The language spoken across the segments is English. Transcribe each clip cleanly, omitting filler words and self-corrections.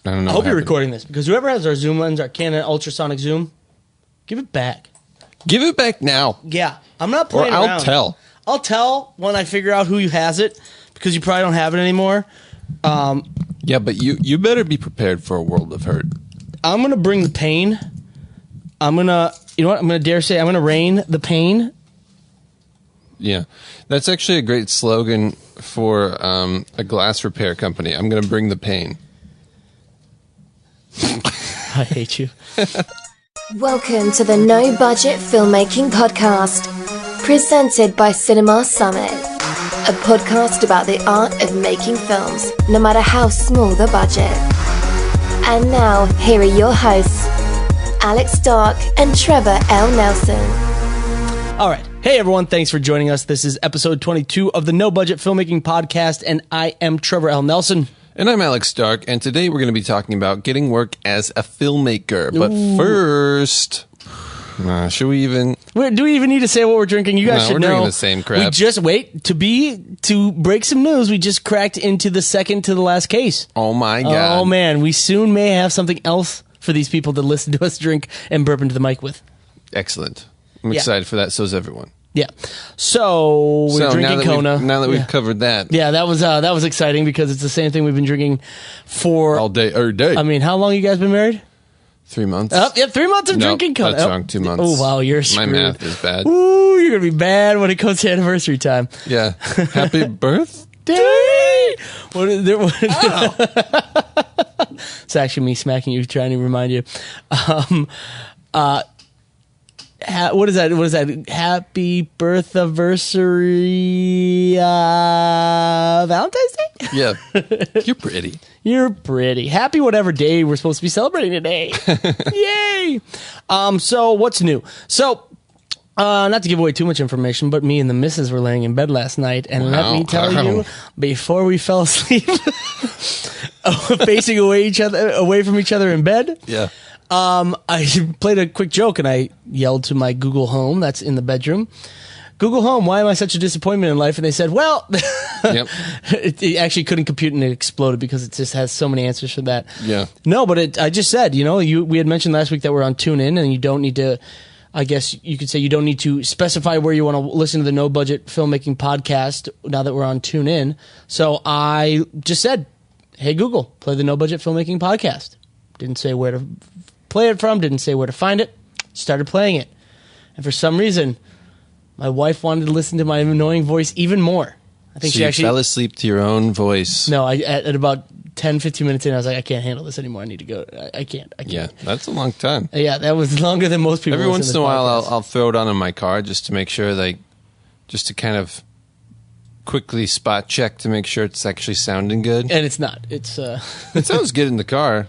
I don't know. I hope you're recording this, because whoever has our zoom lens, our Canon ultrasonic zoom, give it back. Give it back now. Yeah, I'm not playing Or I'll around. tell. I'll tell when I figure out who has it, because you probably don't have it anymore. Yeah, but you better be prepared for a world of hurt. I'm going to bring the pain. You know what? I'm going to dare say I'm going to rain the pain. Yeah. That's actually a great slogan for a glass repair company. I'm going to bring the pain. I hate you. Welcome to the No Budget Filmmaking Podcast, presented by Cinema Summit, a podcast about the art of making films, no matter how small the budget. And now, here are your hosts, Alex Stark and Trevor L. Nelson. All right. Hey, everyone. Thanks for joining us. This is episode 22 of the No Budget Filmmaking Podcast, and I am Trevor L. Nelson. And I'm Alex Stark, and today we're going to be talking about getting work as a filmmaker. But first, should we even... Do we even need to say what we're drinking? You guys should know. We're drinking the same crap. We just, to break some news, we just cracked into the second to the last case. Oh, my God. Oh, man. We soon may have something else for these people to listen to us drink and burp into the mic with. Excellent. I'm excited for that. So's everyone. Yeah. So we're drinking Kona. Now that we've covered that. Yeah, that was exciting because it's the same thing we've been drinking for all day, every day. I mean, how long you guys been married? 3 months. Oh, yeah, 3 months of drinking Kona. That's wrong. 2 months. Oh, wow, you're screwed. My math is bad. Ooh, you're going to be bad when it comes to anniversary time. Yeah. Happy birthday. It's actually me smacking you, trying to remind you. What is that? Happy birth anniversary, Valentine's Day? Yeah. You're pretty. You're pretty. Happy whatever day we're supposed to be celebrating today. Yay! So what's new? So, not to give away too much information, but me and the missus were laying in bed last night, and let me tell you, before we fell asleep, facing away from each other in bed. Yeah. I played a quick joke and I yelled to my Google Home that's in the bedroom, Google Home, why am I such a disappointment in life? And they said, well, yep. it actually couldn't compute and it exploded because it just has so many answers for that. Yeah. No, but I just said, we had mentioned last week that we're on TuneIn and you don't need to, I guess you could say you don't need to specify where you want to listen to the No Budget Filmmaking Podcast now that we're on TuneIn. So I just said, hey, Google, play the No Budget Filmmaking Podcast. Didn't say where to play it from, didn't say where to find it, started playing it. And for some reason, my wife wanted to listen to my annoying voice even more. I think she actually fell asleep to your own voice. No, at about 10, 15 minutes in, I was like, I can't handle this anymore. I need to go. I can't. Yeah, that's a long time. Yeah, that was longer than most people. Every once in a while, I'll throw it on in my car just to make sure, just to kind of quickly spot check to make sure it's actually sounding good. And it's not. It's It sounds good in the car.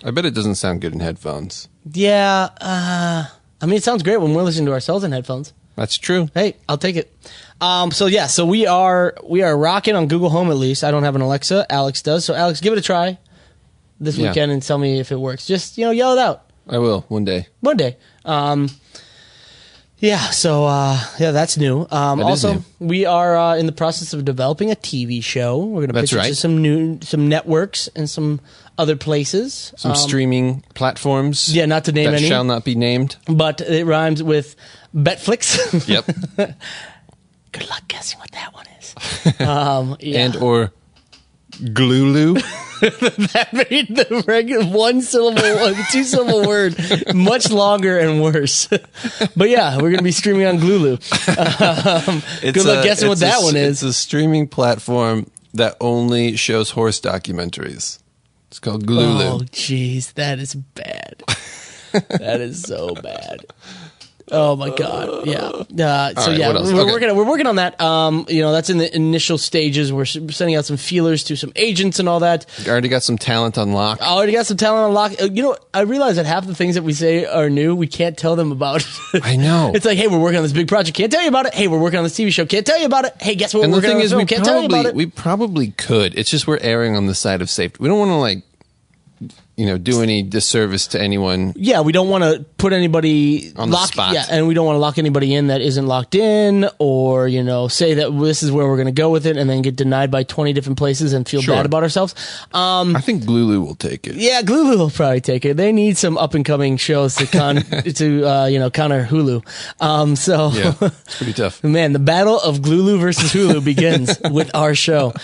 I bet it doesn't sound good in headphones. Yeah, I mean, it sounds great when we're listening to ourselves in headphones. That's true. Hey, I'll take it. So we are rocking on Google Home at least. I don't have an Alexa. Alex does. So Alex, give it a try this weekend and tell me if it works. Just yell it out. I will one day. One day. Yeah. So that's new. Also, new. we are in the process of developing a TV show. We're going to pitch it to some networks and some other places. Some streaming platforms. Yeah, not to name any. That shall not be named. But it rhymes with Betflix. Yep. Good luck guessing what that one is. Yeah. And or Glulu. That made the regular two syllable word much longer and worse. But yeah, we're going to be streaming on Glulu. Good luck guessing what that one is. It's a streaming platform that only shows horse documentaries. It's called Glulu. Oh, jeez, that is bad. That is so bad. Oh my God! Yeah. We're working on that. That's in the initial stages. We're sending out some feelers to some agents and all that. You already got some talent on lock. I already got some talent on lock. I realize that half the things that we say are new. We can't tell them about. I know. It's like, hey, we're working on this big project. Can't tell you about it. Hey, we're working on this TV show. Can't tell you about it. Hey, guess what? And we're the working thing on is, Can't tell you about it. we probably could. It's just we're erring on the side of safety. We don't want to do any disservice to anyone. Yeah, we don't want to put anybody On the spot. Yeah, and we don't want to lock anybody in that isn't locked in, or say that this is where we're going to go with it, and then get denied by 20 different places and feel Sure. bad about ourselves. I think Glulu will take it. Yeah, Glulu will probably take it. They need some up and coming shows to counter Hulu. Yeah, it's pretty tough. Man, the battle of Glulu versus Hulu begins with our show.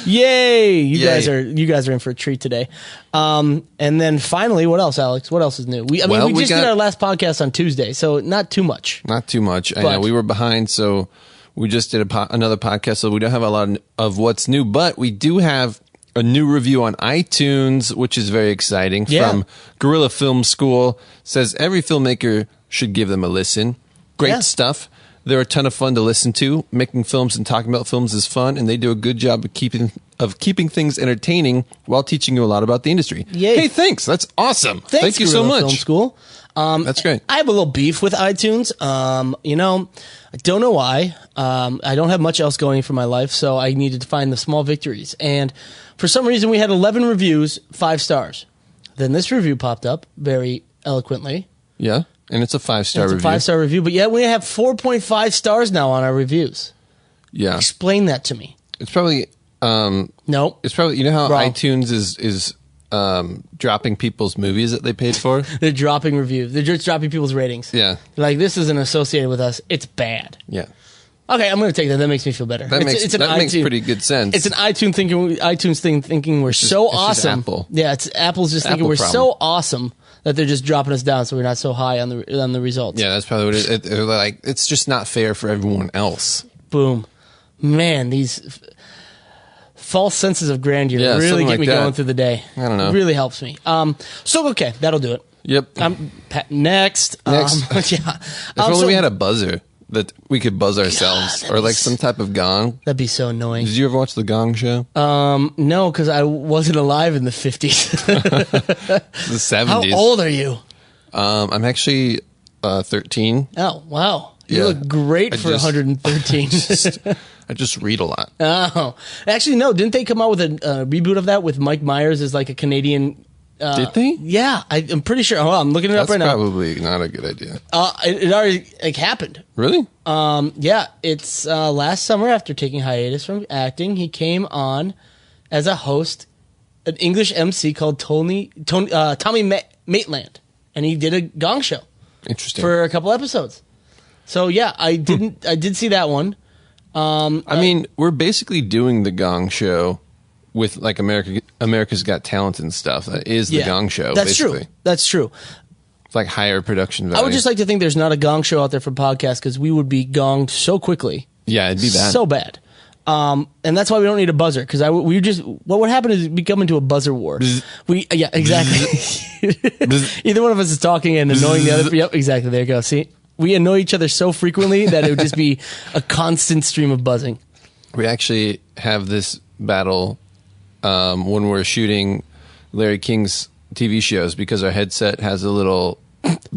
Yay! You guys are in for a treat today. And then finally, what else, Alex? What else is new? We just did our last podcast on Tuesday, so not too much. Not too much. I know we were behind, so we just did another podcast, so we don't have a lot of what's new, but we do have a new review on iTunes, which is very exciting. Yeah. From Guerrilla Film School. Says every filmmaker should give them a listen. Great stuff. They're a ton of fun to listen to. Making films and talking about films is fun, and they do a good job of keeping things entertaining while teaching you a lot about the industry. Yay. Hey, thanks. That's awesome. Thanks, Thank you so Guerrilla much. Film School. That's great. I have a little beef with iTunes. I don't know why. I don't have much else going for my life, so I needed to find the small victories. And for some reason, we had 11 reviews, 5 stars. Then this review popped up very eloquently. Yeah, and it's a 5-star review. It's a 5-star review, but yet we have 4.5 stars now on our reviews. Yeah, Explain that to me. it's probably No. it's probably how Wrong. iTunes is dropping people's movies that they paid for. They're dropping reviews. They're just dropping people's ratings. Yeah, Like, this isn't associated with us. It's bad. yeah. Okay, I'm going to take that. That makes me feel better. That makes pretty good sense. It's an iTunes thing thinking we're so it's just awesome. Apple. Yeah, it's Apple's just thinking Apple we're problem. so awesome that they're just dropping us down so we're not so high on the results. Yeah, that's probably what it is. They're like, it's just not fair for everyone else. Boom. Man, these false senses of grandeur Yeah, really something get like me that. going through the day. I don't know. It really helps me. So okay, that'll do it. Yep. Next. Next. Yeah. If only we had a buzzer that we could buzz ourselves, that'd or be like some type of gong. That'd be so annoying. Did you ever watch the Gong Show? No, because I wasn't alive in the 50s. The 70s. How old are you? I'm actually 13. Oh, wow. You Yeah. look great I for just- 113. I just read a lot. Oh. Actually, no. Didn't they come out with a reboot of that with Mike Myers as like a Canadian... Did they? Yeah, I'm pretty sure. Hold on, I'm looking it That's up right now. probably not a good idea. It already happened. Really? Yeah, it's last summer after taking hiatus from acting, he came on as a host, an English MC called Tommy Maitland, and he did a Gong Show Interesting. for a couple episodes. So yeah, I did see that one. I mean, we're basically doing the Gong Show with like America's Got Talent and stuff. That is the Gong Show. That's basically. true. That's true. It's like higher production value. I would just like to think there's not a Gong Show out there for podcasts because we would be gonged so quickly. Yeah, it'd be bad. So bad. And that's why we don't need a buzzer because what would happen is we come into a buzzer war. Yeah, exactly. Either one of us is talking and annoying the other. Yep, exactly. There you go. See, we annoy each other so frequently that it would just be a constant stream of buzzing. We actually have this battle when we're shooting Larry King's TV shows because our headset has a little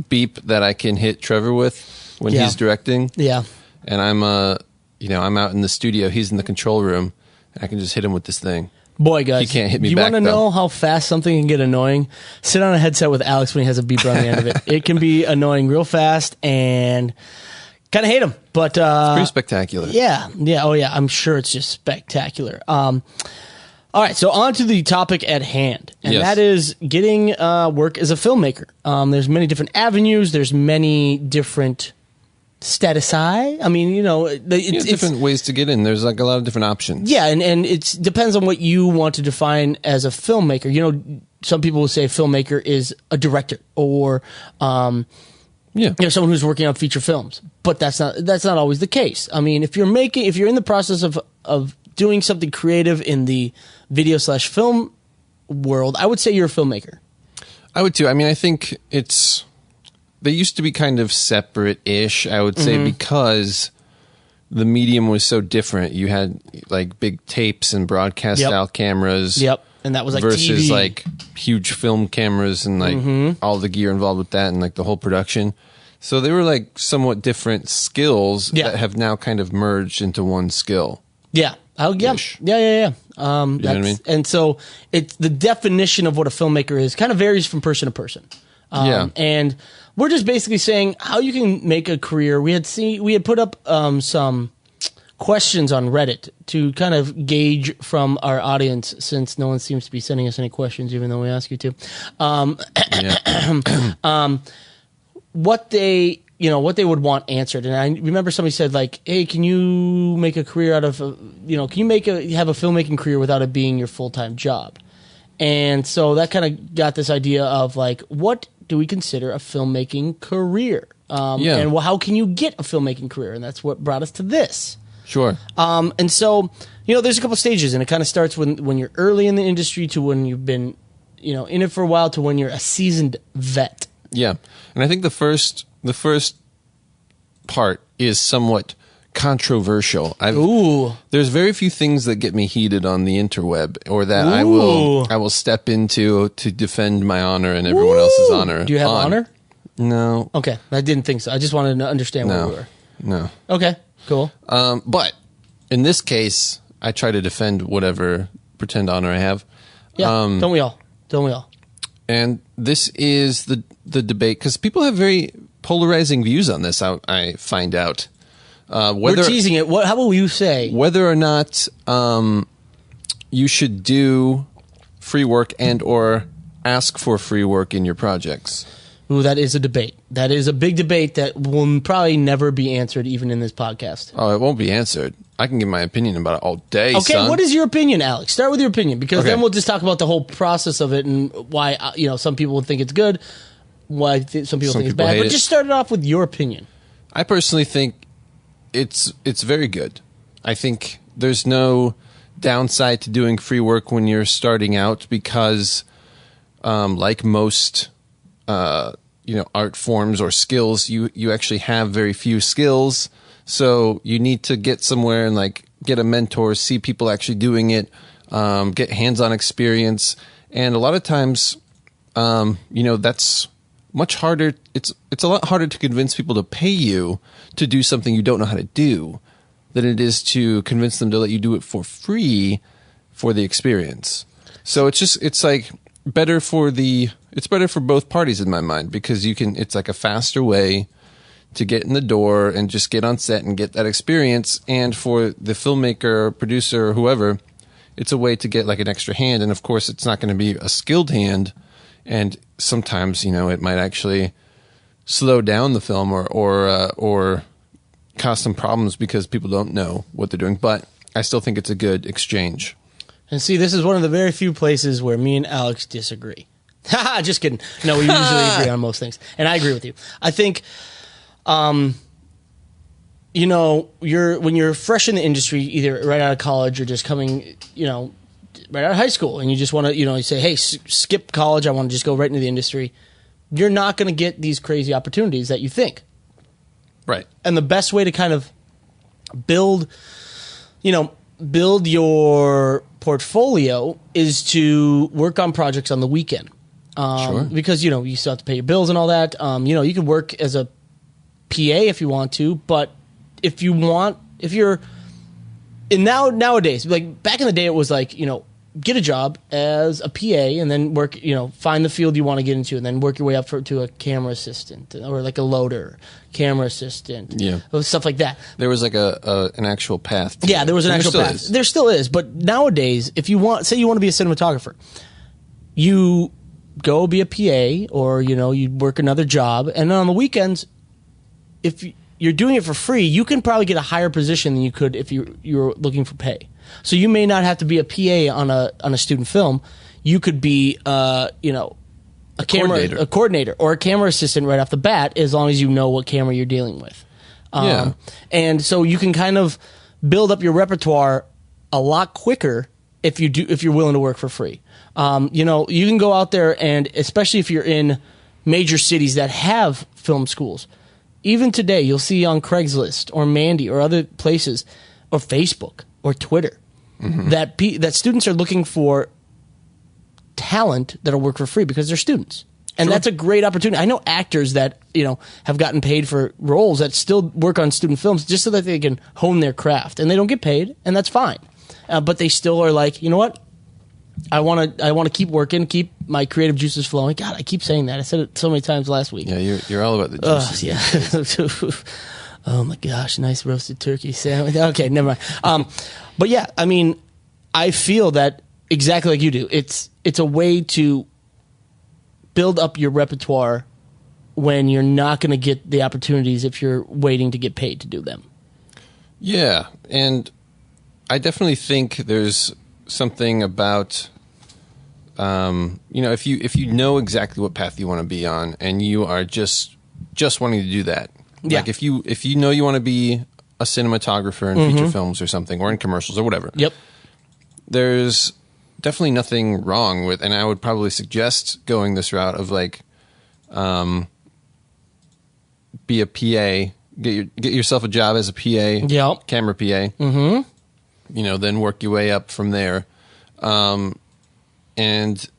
beep that I can hit Trevor with when Yeah. he's directing. Yeah. And I'm I'm out in the studio, he's in the control room, and I can just hit him with this thing. Boy, guys, He can't hit me you back, want to though. know how fast something can get annoying? Sit on a headset with Alex when he has a beeper on the end of it. It can be annoying real fast and kind of hate him. But Pretty spectacular. yeah. Oh, yeah. I'm sure it's just spectacular. All right, so on to the topic at hand, and Yes. that is getting work as a filmmaker. There's many different avenues. There's many different statusi. I mean, it's different ways to get in. There's like a lot of different options. yeah, and it depends on what you want to define as a filmmaker. Some people will say a filmmaker is a director or Yeah. someone who's working on feature films, but that's not always the case. I mean, if you're in the process of doing something creative in the video/film world, I would say you're a filmmaker. I would too. I mean, I think they used to be kind of separate-ish, I would say, because the medium was so different. You had like big tapes and broadcast style cameras. Yep, and that was like versus TV. like huge film cameras and like all the gear involved with that and like the whole production. So they were like somewhat different skills Yeah. that have now kind of merged into one skill. Yeah, Oh, yeah. Yeah. You know what I mean? And so it's the definition of what a filmmaker is kind of varies from person to person. And we're just basically saying how you can make a career. We had put up some questions on Reddit to kind of gauge from our audience, since no one seems to be sending us any questions, even though we ask you to. What they would want answered. And I remember somebody said, like, hey, can you make a career out of, can you have a filmmaking career without it being your full-time job? And so that kind of got this idea of, like, what do we consider a filmmaking career? And how can you get a filmmaking career? And that's what brought us to this. Sure. And so, there's a couple stages, and it kind of starts when you're early in the industry to when you've been, in it for a while to when you're a seasoned vet. Yeah. And I think the first part is somewhat controversial. There's very few things that get me heated on the interweb, or that I will step into to defend my honor and everyone else's honor. Do you have honor? No. Okay. I didn't think so. I just wanted to understand where we were. No. Okay. Cool. But in this case, I try to defend whatever pretend honor I have. Yeah. Don't we all? And this is the debate, because people have very polarizing views on this. I find out. We're teasing it. How will you say whether or not you should do free work and or ask for free work in your projects? Ooh, that is a debate. That is a big debate that will probably never be answered, even in this podcast. Oh, it won't be answered. I can give my opinion about it all day. Okay, son. What is your opinion, Alex? Start with your opinion, because then we'll just talk about the whole process of it and why some people would think it's good, why some people think it's bad. But just start it off with your opinion. I personally think it's very good. I think there's no downside to doing free work when you're starting out, because like most art forms or skills, you actually have very few skills. So you need to get somewhere and like get a mentor, see people actually doing it, get hands-on experience. And a lot of times, that's much harder. It's a lot harder to convince people to pay you to do something you don't know how to do than it is to convince them to let you do it for free for the experience. So it's better for both parties in my mind, because it's like a faster way to get in the door and just get on set and get that experience. And for the filmmaker, producer, or whoever, it's a way to get like an extra hand. And of course, it's not going to be a skilled hand. And sometimes, it might actually slow down the film or cause some problems because people don't know what they're doing. But I still think it's a good exchange. And see, this is one of the very few places where me and Alex disagree. Haha, just kidding. No, we usually agree on most things. And I agree with you. I think, when you're fresh in the industry, either right out of college or just coming, right out of high school, and you just want to, you say, hey, skip college, I want to just go right into the industry, you're not going to get these crazy opportunities that you think. Right. And the best way to kind of build your portfolio is to work on projects on the weekend. Sure. Because, you still have to pay your bills and all that. You can work as a PA if you want to, but nowadays, like back in the day, it was like, get a job as a PA and then work, find the field you want to get into and then work your way up to a camera assistant or like a loader, camera assistant, stuff like that. There was like an actual path. There was an actual path. There still is. But nowadays, if you want to be a cinematographer, you go be a PA or, you work another job. And then on the weekends, if you're doing it for free, you can probably get a higher position than you could if you're looking for pay. So you may not have to be a PA on a student film. You could be, a coordinator or a camera assistant right off the bat, as long as you know what camera you're dealing with. And so you can kind of build up your repertoire a lot quicker if you're willing to work for free. You can go out there, and especially if you're in major cities that have film schools. Even today, you'll see on Craigslist or Mandy or other places or Facebook or Twitter that students are looking for talent that'll work for free because they're students. And that's a great opportunity. I know actors that, have gotten paid for roles that still work on student films just so that they can hone their craft. And they don't get paid, and that's fine. but they still are like, you know what? I want to keep working, keep my creative juices flowing. God, I keep saying that. I said it so many times last week. Yeah, you're all about the juices. Yeah. Oh my gosh, nice roasted turkey sandwich. Okay, never mind. But yeah, I mean, I feel that exactly like you do. It's a way to build up your repertoire when you're not going to get the opportunities if you're waiting to get paid to do them. Yeah, and I definitely think there's something about, if you know exactly what path you want to be on, and you are just wanting to do that. Yeah. Like if you know you want to be a cinematographer in feature films or something, or in commercials or whatever. Yep. There's definitely nothing wrong with, and I would probably suggest going this route of like, be a PA, get yourself a job as a PA, Yep. camera PA. Then work your way up from there. And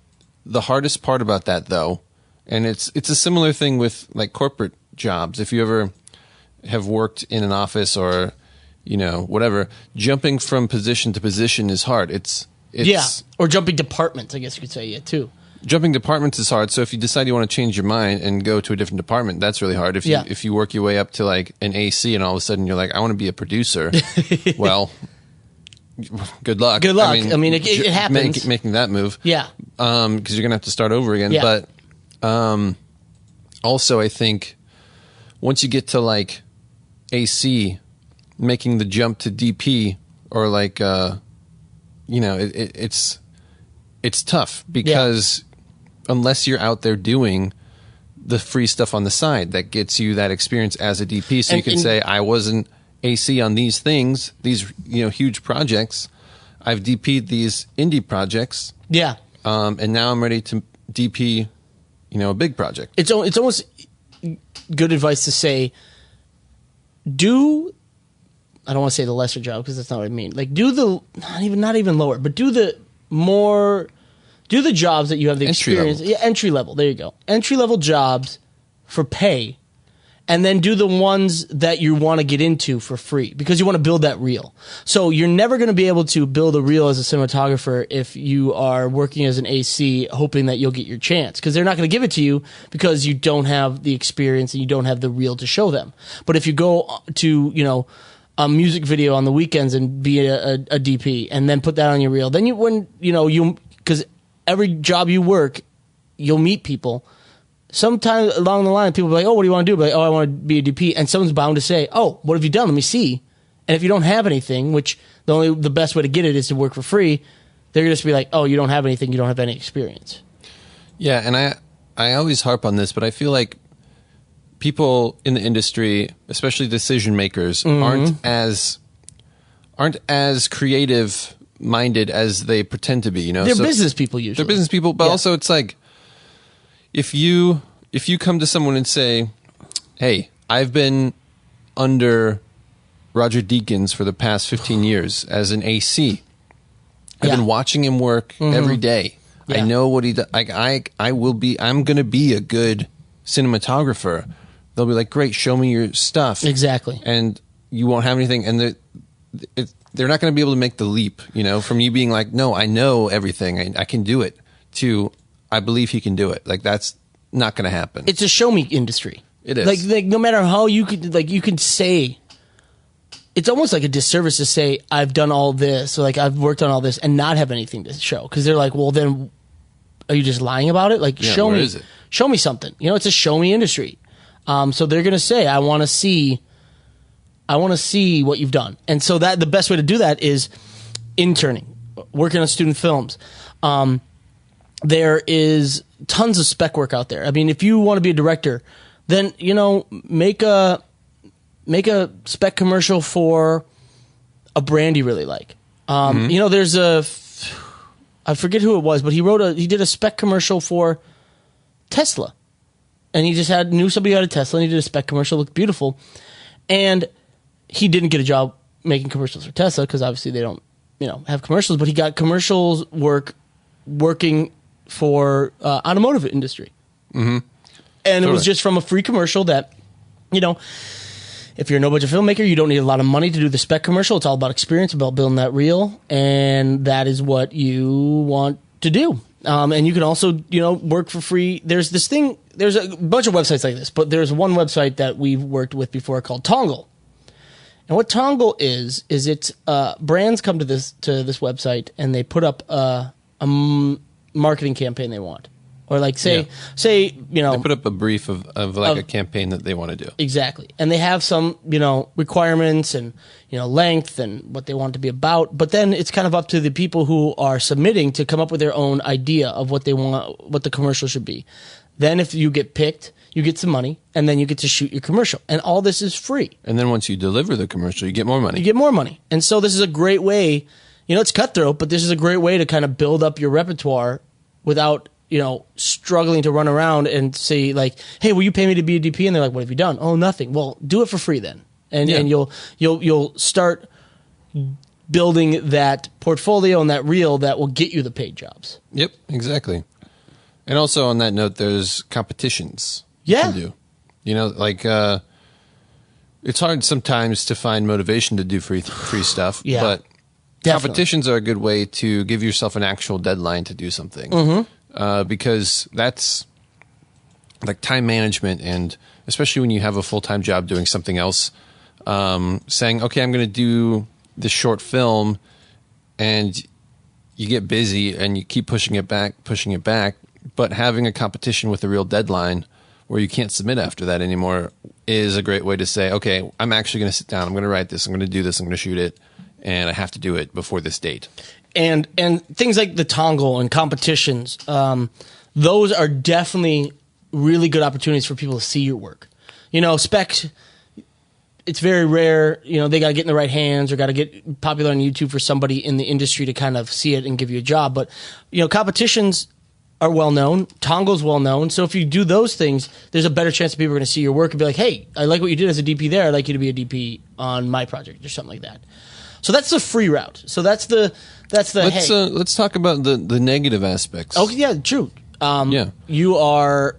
the hardest part about that, though, and it's a similar thing with like corporate jobs. If you ever have worked in an office or, whatever, jumping from position to position is hard. It's or jumping departments, I guess you could say, too. Jumping departments is hard. So if you decide you want to change your mind and go to a different department, that's really hard. If you work your way up to like an AC and all of a sudden you're like, I want to be a producer, well, good luck. Good luck. I mean, it happens. Making that move. Yeah. Because you're going to have to start over again. Yeah. But also, I think once you get to like AC, making the jump to DP or like, it's tough because unless you're out there doing the free stuff on the side that gets you that experience as a DP, so you can say, I wasn't AC on these things, these huge projects. I've DP'd these indie projects. Yeah. And now I'm ready to DP, a big project. It's almost good advice to say, I don't want to say the lesser job because that's not what I mean. Like not even lower, but do the jobs that you have the experience. Yeah, entry level. There you go. Entry level jobs for pay. And then do the ones that you want to get into for free because you want to build that reel. So you're never going to be able to build a reel as a cinematographer if you are working as an AC hoping that you'll get your chance because they're not going to give it to you because you don't have the experience and you don't have the reel to show them. But if you go to, a music video on the weekends and be a DP and then put that on your reel, then because every job you work, you'll meet people. Sometime along the line, people will be like, oh, what do you want to do? Like, oh, I want to be a DP. And someone's bound to say, oh, what have you done? Let me see. And if you don't have anything, which the best way to get it is to work for free, they're going to just be like, oh, you don't have anything. You don't have any experience. Yeah, and I always harp on this, but I feel like people in the industry, especially decision makers, aren't as creative minded as they pretend to be. They're business people usually. They're business people, but also it's like, if you come to someone and say, hey, I've been under Roger Deakins for the past 15 years as an AC. I've been watching him work every day. Yeah. I know what he does. I'm going to be a good cinematographer. They'll be like, great, show me your stuff. Exactly. And you won't have anything. And they're not going to be able to make the leap, from you being like, no, I know everything. I can do it, to I believe he can do it. Like, that's not going to happen. It's a show me industry. It is. Like no matter how you could say, it's almost like a disservice to say, I've done all this, or like I've worked on all this and not have anything to show. Because they're like, well, then are you just lying about it? Like, show me something. It's a show me industry. So they're going to say, I want to see what you've done. And so that the best way to do that is interning, working on student films. There is tons of spec work out there. I mean, if you want to be a director, then, make a spec commercial for a brand you really like. There's I forget who it was, but he did a spec commercial for Tesla. And he just knew somebody who had a Tesla, and he did a spec commercial, looked beautiful. And he didn't get a job making commercials for Tesla because obviously they don't, have commercials, but he got commercials working for automotive industry. Mm-hmm. And it was just from a free commercial that, If you're a no-budget filmmaker, you don't need a lot of money to do the spec commercial. It's all about experience, about building that reel, and that is what you want to do. And you can also, work for free. There's this thing. There's a bunch of websites like this, but there's one website that we've worked with before called Tongle. And what Tongle is it's brands come to this website and they put up a marketing campaign they want. Or like say they put up a brief of a campaign that they want to do. Exactly. And they have some, requirements and, length and what they want it to be about. But then it's kind of up to the people who are submitting to come up with their own idea of what they want, what the commercial should be. Then if you get picked, you get some money and then you get to shoot your commercial. And all this is free. And then once you deliver the commercial, you get more money. You get more money. And so this is a great way, it's cutthroat, but this is a great way to kind of build up your repertoire without struggling to run around and say like, hey, will you pay me to be a DP? And they're like, what have you done? Oh, nothing. Well, do it for free then. And you'll start building that portfolio and that reel that will get you the paid jobs. Yep, exactly. And also on that note, there's competitions. Yeah. You can do. It's hard sometimes to find motivation to do free stuff. Yeah. But Definitely. Competitions are a good way to give yourself an actual deadline to do something. Mm-hmm. Because that's like time management, and especially when you have a full-time job doing something else, saying, okay, I'm going to do this short film, and you get busy and you keep pushing it back, but having a competition with a real deadline where you can't submit after that anymore is a great way to say, okay, I'm actually going to sit down, I'm going to write this, I'm going to do this, I'm going to shoot it, and I have to do it before this date. And things like the Tongle and competitions, those are definitely really good opportunities for people to see your work. Specs, it's very rare. They got to get in the right hands or got to get popular on YouTube for somebody in the industry to kind of see it and give you a job. But, competitions are well known. Tongle's well known. So if you do those things, there's a better chance that people are going to see your work and be like, hey, I like what you did as a DP there. I'd like you to be a DP on my project or something like that. So that's the free route. So that's the let's talk about the negative aspects. Oh yeah, true. You are.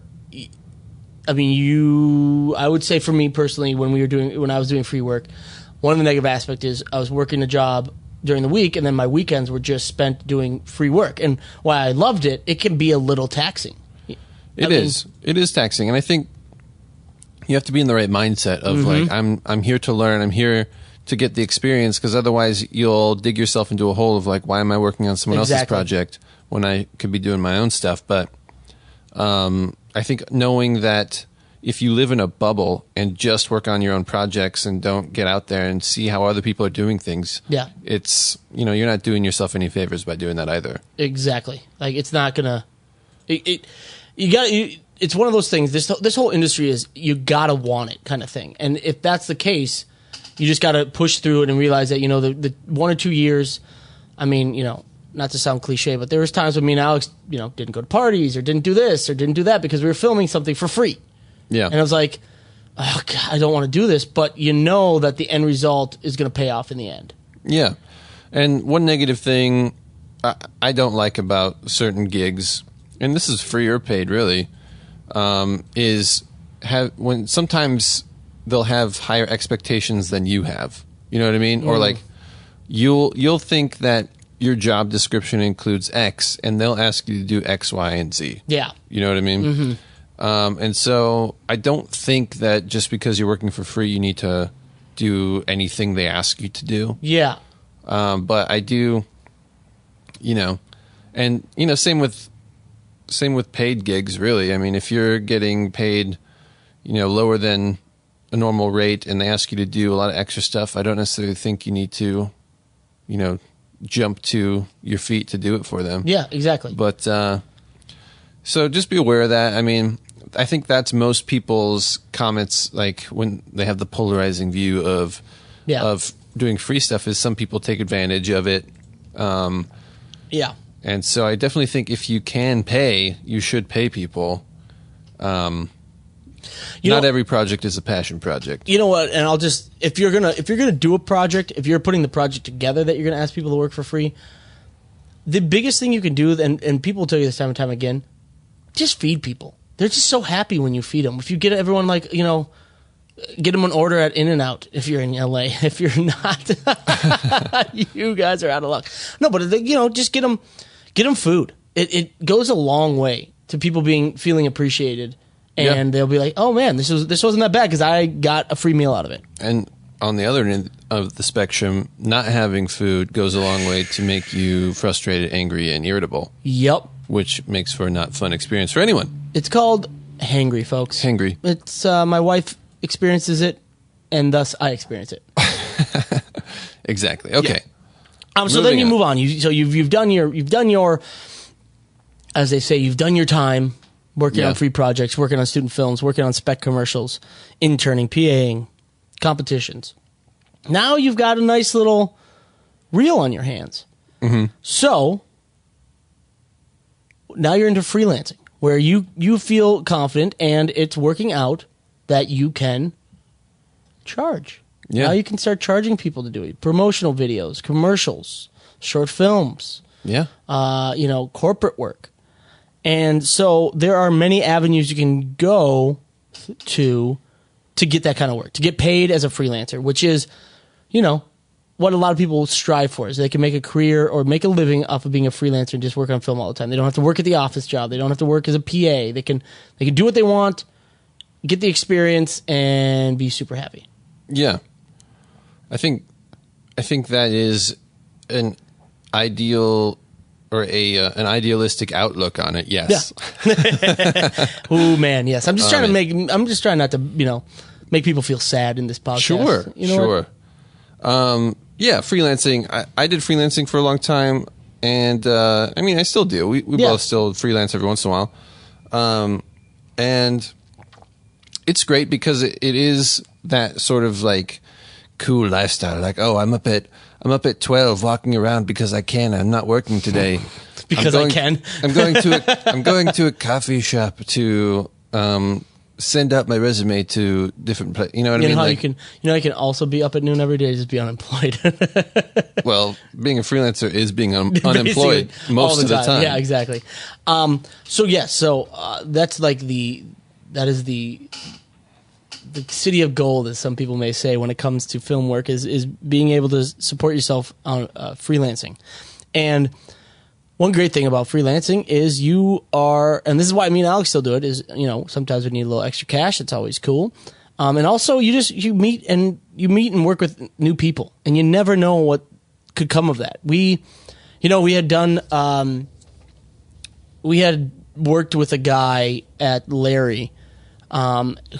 I would say for me personally, when I was doing free work, one of the negative aspects is I was working a job during the week, and then my weekends were just spent doing free work. And while I loved it, it can be a little taxing. It is taxing, and I think you have to be in the right mindset of like I'm here to learn. I'm here to get the experience, because otherwise you'll dig yourself into a hole of like, why am I working on someone else's project when I could be doing my own stuff? But I think knowing that if you live in a bubble and just work on your own projects and don't get out there and see how other people are doing things, it's you're not doing yourself any favors by doing that either. Exactly. Like it's not gonna. It's one of those things. This whole industry is you gotta want it kind of thing, and if that's the case, you just got to push through it and realize that, the 1 or 2 years, not to sound cliche, but there was times when me and Alex, didn't go to parties or didn't do this or didn't do that because we were filming something for free. Yeah. And I was like, oh, God, I don't want to do this, but that the end result is going to pay off in the end. Yeah. And one negative thing I don't like about certain gigs, and this is free or paid really, is when sometimes they'll have higher expectations than you have. You know what I mean? Or like you'll think that your job description includes X, and they'll ask you to do X, Y, and Z. Yeah. You know what I mean? Mm-hmm. And so I don't think that just because you're working for free, you need to do anything they ask you to do. Yeah. But I do, and same with paid gigs, really. I mean, if you're getting paid, lower than a normal rate and they ask you to do a lot of extra stuff, I don't necessarily think you need to, jump to your feet to do it for them. Yeah, exactly. But so just be aware of that. I mean, I think that's most people's comments, like when they have the polarizing view of doing free stuff, is some people take advantage of it. Yeah. And so I definitely think if you can pay, you should pay people. Not every project is a passion project. You know what? And I'll just, if you're gonna do a project, if you're putting the project together that you're gonna ask people to work for free, the biggest thing you can do, and people will tell you this time and time again, just feed people. They're just so happy when you feed them. If you get everyone like, Get them an order at In-N-Out if you're in LA. If you're not, you guys are out of luck. No, but just get them food. It goes a long way to people feeling appreciated, and they'll be like, "Oh man, this wasn't that bad because I got a free meal out of it." And on the other end of the spectrum, not having food goes a long way to make you frustrated, angry, and irritable. Yep. Which makes for a not fun experience for anyone. It's called hangry, folks. Hangry. It's my wife experiences it, and thus I experience it. Exactly. Okay. Yeah. So then you move on. You've done your, as they say, you've done your time working on free projects, working on student films, working on spec commercials, interning, PAing, competitions. Now you've got a nice little reel on your hands. Mm-hmm. So now you're into freelancing, where you feel confident and it's working out that you can charge. Yeah. Now you can start charging people to do it. Promotional videos, commercials, short films. Yeah. Corporate work. And so there are many avenues you can go to get that kind of work, to get paid as a freelancer, which is, what a lot of people strive for, is they can make a career or make a living off of being a freelancer and just work on film all the time. They don't have to work at the office job. They don't have to work as a PA. They can do what they want, get the experience, and be super happy. Yeah. I think that is an ideal or an idealistic outlook on it. Yes. Yeah. Oh man, yes. I'm just trying not to, make people feel sad in this podcast. Sure. Sure. Freelancing. I did freelancing for a long time, and I still do. We both still freelance every once in a while. And it's great because it is that sort of like cool lifestyle. Like, oh, I'm up at 12 walking around because I can. I'm not working today. I can. I'm going to a coffee shop to send out my resume to different places. You know what I mean? You can also be up at noon every day, just be unemployed. Well, being a freelancer is being unemployed most of the time. Yeah, exactly. That's like that is the city of gold, as some people may say, when it comes to film work, is being able to support yourself on freelancing. And one great thing about freelancing is and this is why me and Alex still do it, is, sometimes we need a little extra cash. It's always cool. And also you meet and work with new people, and you never know what could come of that. We had worked with a guy at Larry,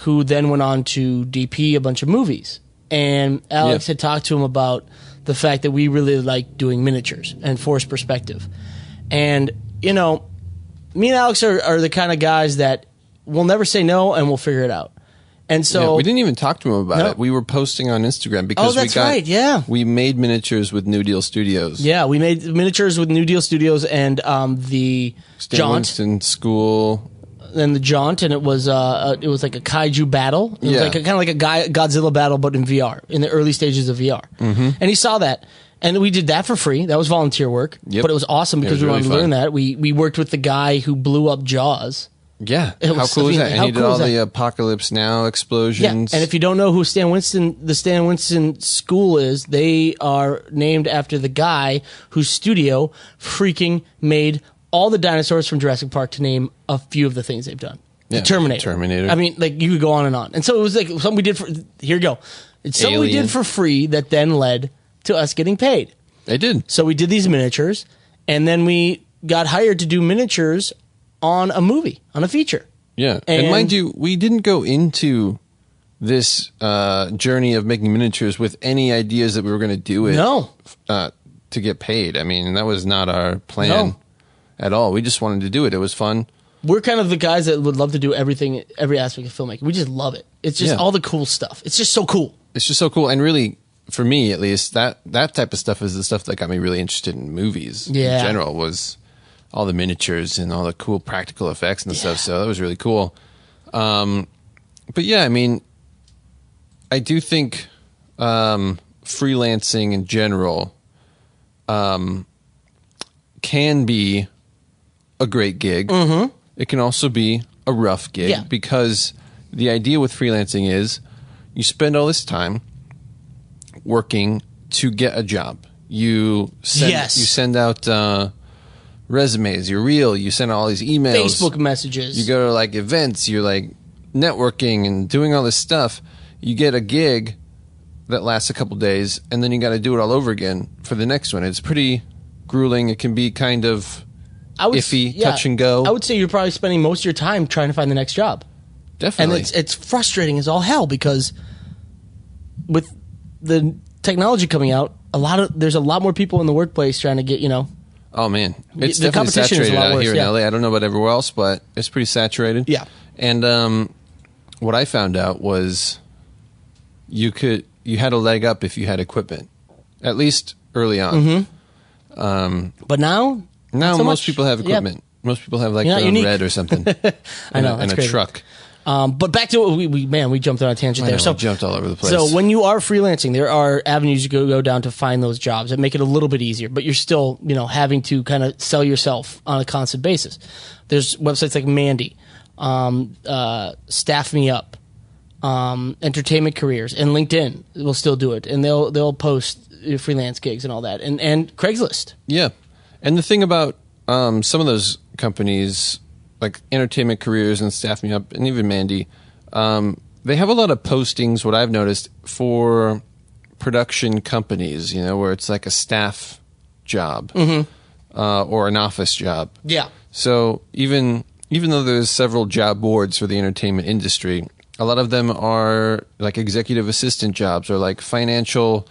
who then went on to DP a bunch of movies. And Alex had talked to him about the fact that we really like doing miniatures and forced perspective. And, me and Alex are the kind of guys that will never say no, and we'll figure it out. And so we didn't even talk to him about it. We were posting on Instagram because we made miniatures with New Deal Studios. Yeah, we made miniatures with New Deal Studios and the Stan Jaunt. Winston School. And the Jaunt, and it was like a kaiju battle. It was like kind of like a Godzilla battle, but in VR, in the early stages of VR. Mm-hmm. And he saw that. And we did that for free. That was volunteer work. Yep. But it was awesome because we wanted to learn that. We worked with the guy who blew up Jaws. Yeah. How cool is that? And he did all the Apocalypse Now explosions. Yeah. And if you don't know who the Stan Winston School is, they are named after the guy whose studio freaking made all the dinosaurs from Jurassic Park, to name a few of the things they've done. Yeah, the Terminator. I mean, like, you could go on and on. And so it was like something we did here you go. It's something we did for free that then led to us getting paid. They did. So we did these miniatures, and then we got hired to do miniatures on a movie, on a feature. Yeah. And mind you, we didn't go into this journey of making miniatures with any ideas that we were going to do it to get paid. I mean, that was not our plan at all. We just wanted to do it. It was fun. We're kind of the guys that would love to do everything, every aspect of filmmaking. We just love it. It's just all the cool stuff. It's just so cool. It's just so cool. And really, for me at least, that type of stuff is the stuff that got me really interested in movies in general, was all the miniatures and all the cool practical effects and stuff. So that was really cool. But yeah, I mean, I do think freelancing in general can be a great gig. Mm-hmm. It can also be a rough gig because the idea with freelancing is you spend all this time working to get a job. You send out resumes, you reel, you send all these emails, Facebook messages. you go to like events, you're like networking and doing all this stuff. You get a gig that lasts a couple days, and then you got to do it all over again for the next one. It's pretty grueling. It can be kind of iffy, touch and go. I would say you're probably spending most of your time trying to find the next job. Definitely. And it's frustrating as all hell because with the technology coming out, there's a lot more people in the workplace trying to get, Oh man, it's the definitely competition is a saturated lot out worse, here yeah. in LA. I don't know about everywhere else, but it's pretty saturated. Yeah. And what I found out was you had a leg up if you had equipment, at least early on. But now Now so most much. people have Yeah. equipment. Most people have like You're their not own unique. red or something. I know, and that's a crazy. truck. But back to what we jumped on a tangent I there. know, So we jumped all over the place. So when you are freelancing, there are avenues you go down to find those jobs that make it a little bit easier, but you're still, having to kind of sell yourself on a constant basis. There's websites like Mandy, Staff Me Up, Entertainment Careers, and LinkedIn will still do it, and they'll post freelance gigs and all that, and Craigslist. Yeah. And the thing about some of those companies, like Entertainment Careers and Staff Me Up, and even Mandy, they have a lot of postings, what I've noticed, for production companies, where it's like a staff job or an office job. Yeah. So even though there's several job boards for the entertainment industry, a lot of them are like executive assistant jobs or like financial,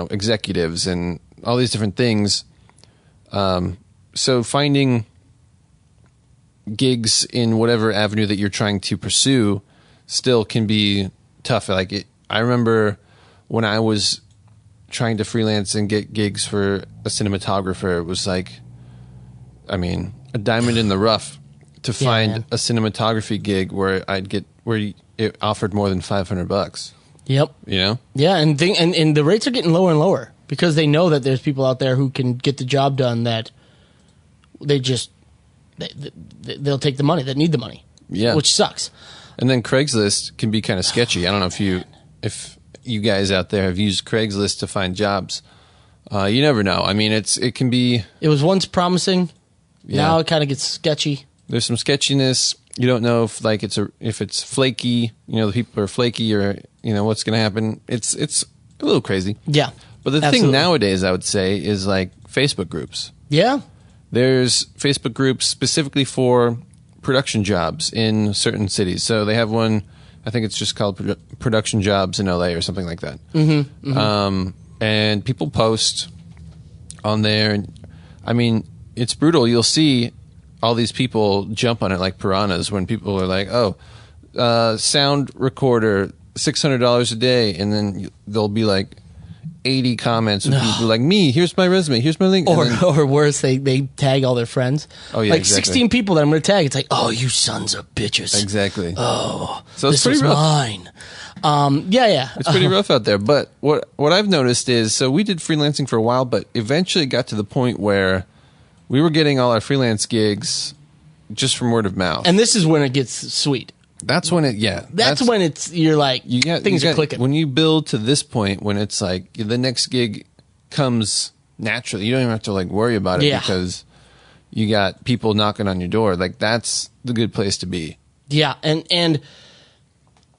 executives and all these different things. So finding gigs in whatever avenue that you're trying to pursue still can be tough. I remember when I was trying to freelance and get gigs for a cinematographer, it was like, a diamond in the rough to find man. a cinematography gig where it offered more than $500. Yep. Yeah, and the rates are getting lower and lower because they know that there's people out there who can get the job done that they'll take the money, that need the money. Yeah. Which sucks. And then Craigslist can be kind of sketchy. I don't know if you guys out there have used Craigslist to find jobs. You never know. It can be. It was once promising. Yeah. Now it kind of gets sketchy. There's some sketchiness. You don't know if it's flaky. The people are flaky or what's going to happen. It's a little crazy. Yeah. But the absolutely. thing nowadays, I would say, is like Facebook groups. Yeah. There's Facebook groups specifically for production jobs in certain cities. So they have one, I think it's just called Production Jobs in LA or something like that. And people post on there. And it's brutal. You'll see all these people jump on it like piranhas when people are like, sound recorder, $600 a day. And then there'll be like 80 comments of people like, me, here's my resume, here's my link. Or worse, they tag all their friends. Oh, yeah, like exactly. 16 people that I'm going to tag. It's like, oh, you sons of bitches. Exactly. Oh, So it's this pretty was rough. mine. Yeah. It's pretty rough out there. But what I've noticed is, so we did freelancing for a while, but eventually it got to the point where we were getting all our freelance gigs just from word of mouth. And this is when it gets sweet. That's when That's when you're like, things are clicking. When you build to this point, when it's like the next gig comes naturally, you don't even have to like worry about it because you got people knocking on your door. Like that's the good place to be. Yeah, and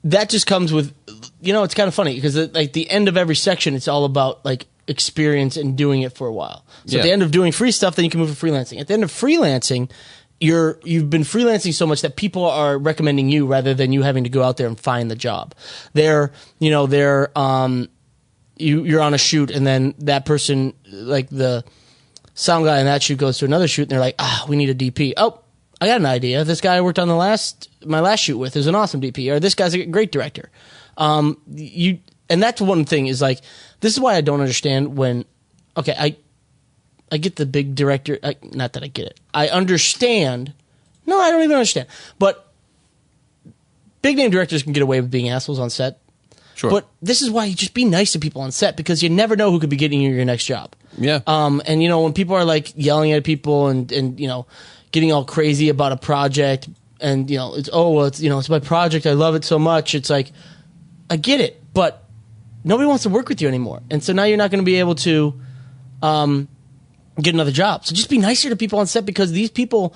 that just comes with, it's kind of funny because like the end of every section, it's all about like experience and doing it for a while. So at the end of doing free stuff, then you can move to freelancing. At the end of freelancing, you've been freelancing so much that people are recommending you rather than you having to go out there and find the job. You're on a shoot and then that person, like the sound guy in that shoot goes to another shoot and they're like, we need a DP. Oh, I got an idea. This guy I worked on my last shoot with is an awesome DP, or this guy's a great director. And that's one thing is like, this is why I don't understand when, I get the big director. Not that I get it. I understand. No, I don't even understand. But big name directors can get away with being assholes on set. Sure. But this is why you just be nice to people on set because you never know who could be getting you your next job. Yeah. And when people are like yelling at people and getting all crazy about a project, and it's it's my project. I love it so much. It's like, I get it, but nobody wants to work with you anymore, and so now you're not going to be able to get another job. So just be nicer to people on set, because these people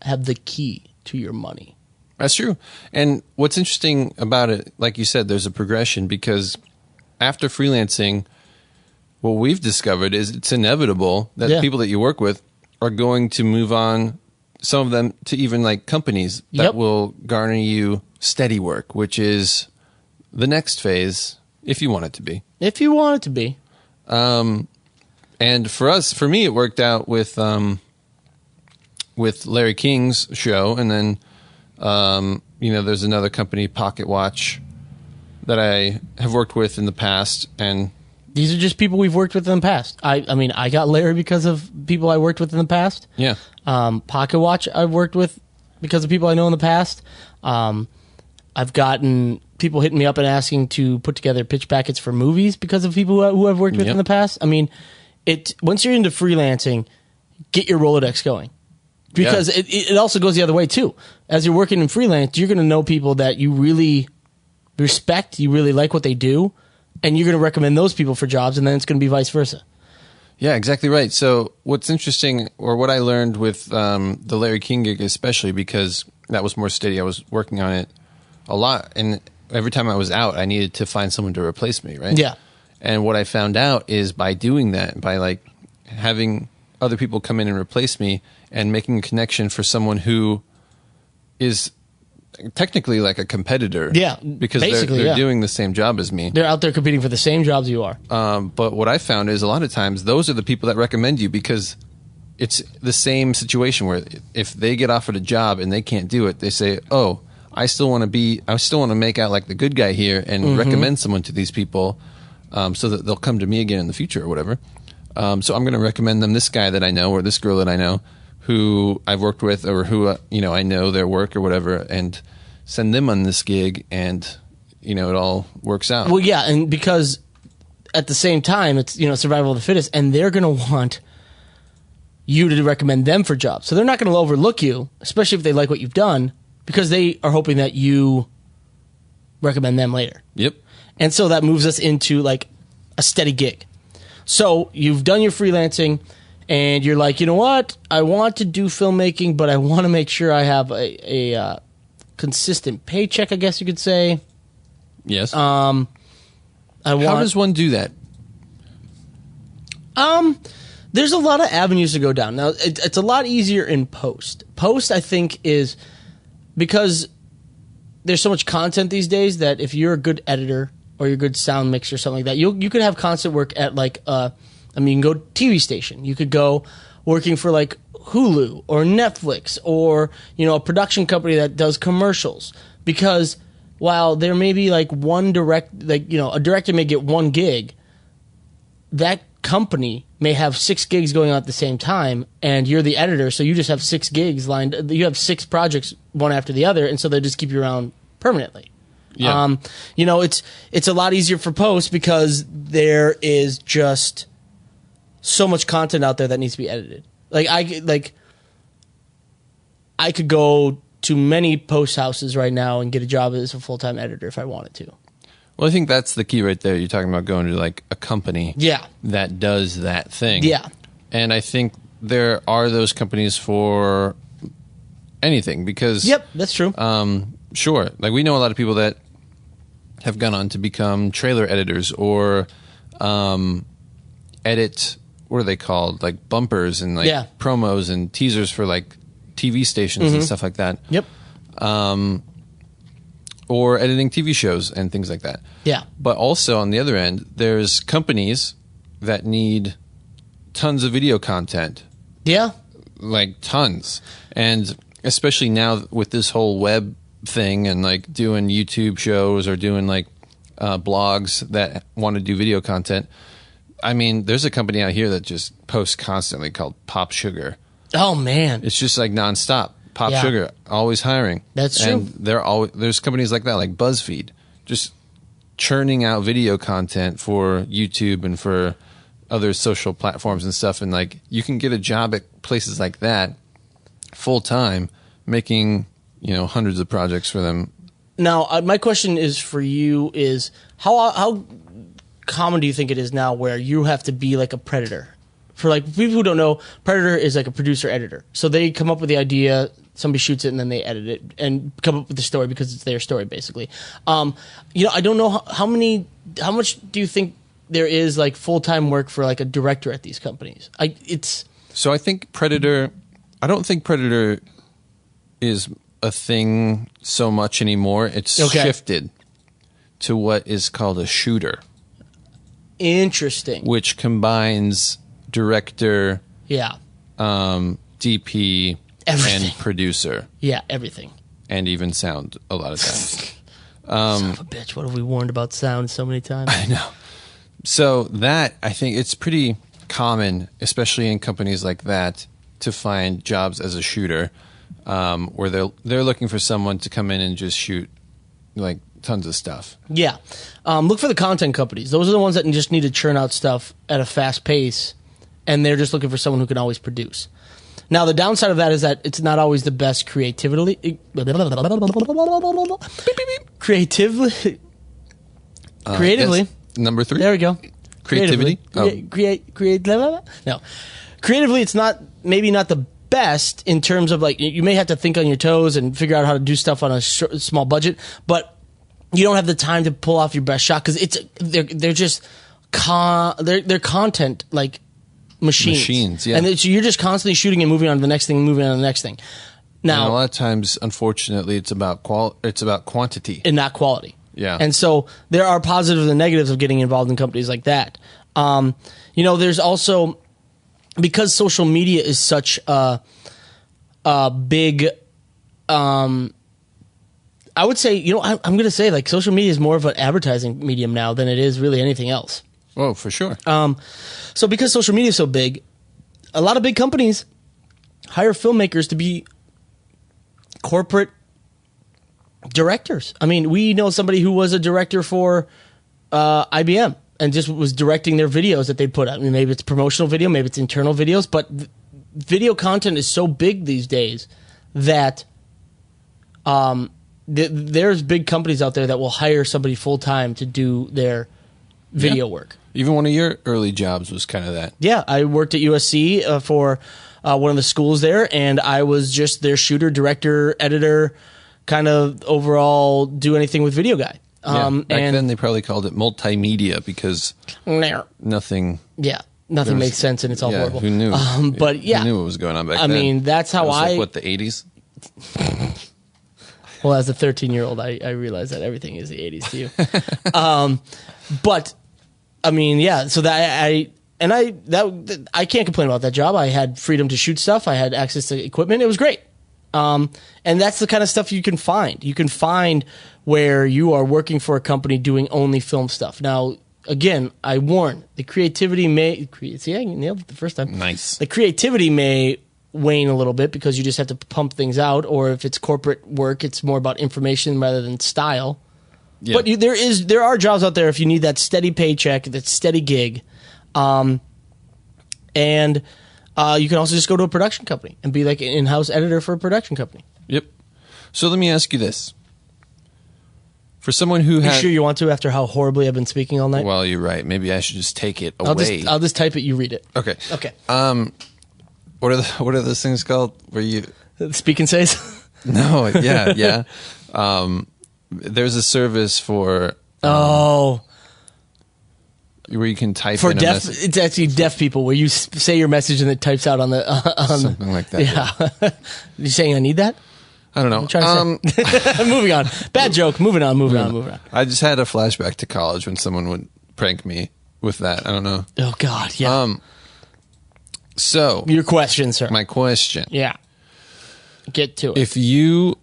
have the key to your money. That's true. And what's interesting about it, like you said, there's a progression, because after freelancing, what we've discovered is it's inevitable that people that you work with are going to move on, some of them to even like companies that will garner you steady work, which is the next phase, if you want it to be. If you want it to be. And for me, it worked out with Larry King's show, and then there's another company, Pocket Watch, that I have worked with in the past, and these are just people we've worked with in the past. I mean, I got Larry because of people I worked with in the past. Yeah. Pocket Watch I've worked with because of people I know in the past. I've gotten people hitting me up and asking to put together pitch packets for movies because of people who I've worked with in the past. I mean, once you're into freelancing, get your Rolodex going. Because it also goes the other way, too. As you're working in freelance, you're going to know people that you really respect, you really like what they do, and you're going to recommend those people for jobs, and then it's going to be vice versa. Yeah, exactly right. So what's interesting, or what I learned with the Larry King gig especially, because that was more steady, I was working on it a lot, and every time I was out, I needed to find someone to replace me, right? Yeah. And what I found out is by doing that, by like having other people come in and replace me and making a connection for someone who is technically like a competitor. Yeah, because they're doing the same job as me. They're out there competing for the same jobs you are. But what I found is a lot of times those are the people that recommend you, because it's the same situation where if they get offered a job and they can't do it, they say, oh, I still want to make out like the good guy here and recommend someone to these people, so that they'll come to me again in the future or whatever. So I'm going to recommend them this guy that I know, or this girl that I know, who I've worked with, or who I know their work or whatever, and send them on this gig, and it all works out. Well, yeah, and because at the same time it's survival of the fittest, and they're going to want you to recommend them for jobs, so they're not going to overlook you, especially if they like what you've done, because they are hoping that you recommend them later. Yep. And so that moves us into like a steady gig. So you've done your freelancing, and you're like, you know what? I want to do filmmaking, but I want to make sure I have a consistent paycheck, I guess you could say. Yes. How does one do that? There's a lot of avenues to go down. Now, it's a lot easier in post. Post, I think, is because there's so much content these days that if you're a good editor or you're a good sound mixer or something like that, you could have constant work at like you can go TV station. You could go working for like Hulu or Netflix, or a production company that does commercials. Because while there may be like a director may get one gig, that company may have 6 gigs going on at the same time, and you're the editor, so you just have 6 gigs lined. You have 6 projects one after the other, and so they just keep you around permanently. Yeah. It's a lot easier for post because there is just so much content out there that needs to be edited. I could go to many post houses right now and get a job as a full-time editor if I wanted to. Well, I think that's the key right there. You're talking about going to like a company that does that thing. Yeah. And I think there are those companies for anything, because... Yep, that's true. Sure. Like, we know a lot of people that have gone on to become trailer editors, or edit, what are they called? Like bumpers and like promos and teasers for like TV stations and stuff like that. Yep. Or editing TV shows and things like that. Yeah. But also on the other end, there's companies that need tons of video content. Yeah. Like tons. And especially now with this whole web thing and like doing YouTube shows or doing like blogs that want to do video content. I mean, there's a company out here that just posts constantly called Pop Sugar. Oh, man. It's just like nonstop. Pop Sugar, always hiring. That's true. And there's companies like that, like BuzzFeed, just churning out video content for YouTube and for other social platforms and stuff. And like, you can get a job at places like that full time, making hundreds of projects for them. Now, my question is for you is how common do you think it is now where you have to be like a Predator? For like people who don't know, Predator is like a producer editor. So they come up with the idea, somebody shoots it, and then they edit it and come up with the story because it's their story basically. I don't know how much do you think there is like full-time work for like a director at these companies? So I think Predator. I don't think Predator is a thing so much anymore. It's shifted to what is called a shooter. Interesting. Which combines director, DP, everything. and producer. Yeah, everything. And even sound a lot of times. Son of a bitch, what have we warned about sound so many times? I know. So that, I think it's pretty common, especially in companies like that, to find jobs as a shooter, where they're looking for someone to come in and just shoot like tons of stuff. Yeah. Look for the content companies. Those are the ones that just need to churn out stuff at a fast pace, and they're just looking for someone who can always produce. Now, the downside of that is that it's not always the best creatively. Creatively. Number 3. There we go. Creativity. No. Creatively, it's maybe not the best in terms of like you may have to think on your toes and figure out how to do stuff on a small budget, but you don't have the time to pull off your best shot because they're just they're content like machines, yeah. And you're just constantly shooting and moving on to the next thing, moving on to the next thing. Now, and a lot of times, unfortunately, it's about quantity and not quality. Yeah, and so there are positives and negatives of getting involved in companies like that. There's also, because social media is such a big, I would say, I'm going to say like social media is more of an advertising medium now than it is really anything else. Oh, for sure. So because social media is so big, a lot of big companies hire filmmakers to be corporate directors. I mean, we know somebody who was a director for IBM and just was directing their videos that they put out. I mean, maybe it's promotional video, maybe it's internal videos, but video content is so big these days that there's big companies out there that will hire somebody full-time to do their video work. Even one of your early jobs was kind of that. Yeah, I worked at USC for one of the schools there, and I was just their shooter, director, editor, kind of overall do anything with video guy. Back then they probably called it multimedia because nothing... Yeah, nothing makes sense and it's all horrible. Who knew? But yeah. Who knew what was going on back then? I mean, that's how like, the 80s? Well, as a 13-year-old, I realize that everything is the 80s to you. But... I mean, yeah. So that I can't complain about that job. I had freedom to shoot stuff. I had access to equipment. It was great. And that's the kind of stuff you can find. You can find where you are working for a company doing only film stuff. Now, again, I warn the creativity may. See, I nailed it the first time. Nice. The creativity may wane a little bit because you just have to pump things out, or if it's corporate work, it's more about information rather than style. Yeah. But there are jobs out there if you need that steady paycheck, that steady gig, and you can also just go to a production company and be like an in-house editor for a production company. Yep. So let me ask you this: for someone who has, sure you want to after how horribly I've been speaking all night? Well, you're right. Maybe I should just take it away. I'll just type it. You read it. Okay. Okay. What are those things called? Where you speak and says? No. Yeah. There's a service for where you can type for in deaf. a message. It's actually deaf people where you say your message and it types out on the something like that. Yeah. You saying I need that? I don't know. I'm trying to say. Moving on. Bad joke. Moving on. I just had a flashback to college when someone would prank me with that. I don't know. Oh God. Yeah. So your question, sir. My question. Yeah. Get to it. If you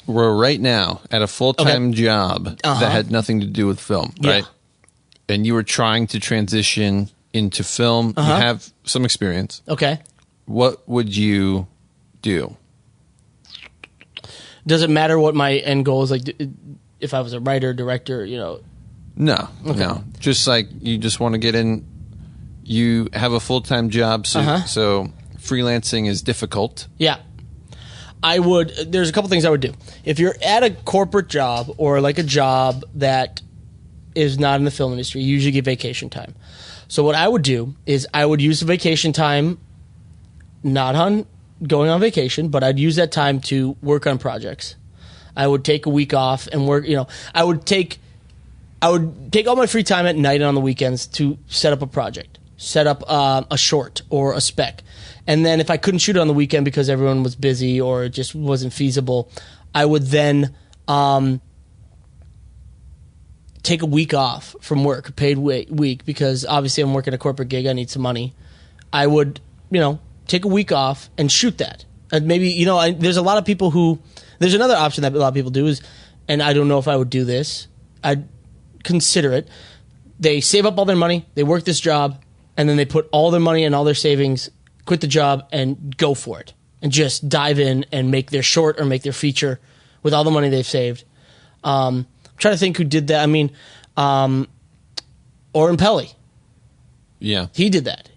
were right now at a full-time job that had nothing to do with film, right? And you were trying to transition into film, you have some experience. Okay. What would you do? Does it matter what my end goal is? Like, if I was a writer, director, No. Just like you just want to get in. You have a full-time job, so freelancing is difficult. Yeah. There's a couple things I would do. If you're at a corporate job or like a job that is not in the film industry, you usually get vacation time. So what I would do is I would use the vacation time, not on going on vacation, but I'd use that time to work on projects. I would take a week off and work, I would take all my free time at night and on the weekends to set up a project, set up a short or a spec. And then if I couldn't shoot it on the weekend because everyone was busy or it just wasn't feasible, I would then take a week off from work, a paid week, because obviously I'm working a corporate gig. I need some money. I would, take a week off and shoot that. And maybe, there's a lot of people there's another option that a lot of people do is, and I don't know if I would do this, I'd consider it. They save up all their money, they work this job, and then they put all their money and all their savings, quit the job, and go for it. And just dive in and make their short or make their feature with all the money they've saved. I'm trying to think who did that. I mean, Oren Peli. Yeah. He did that.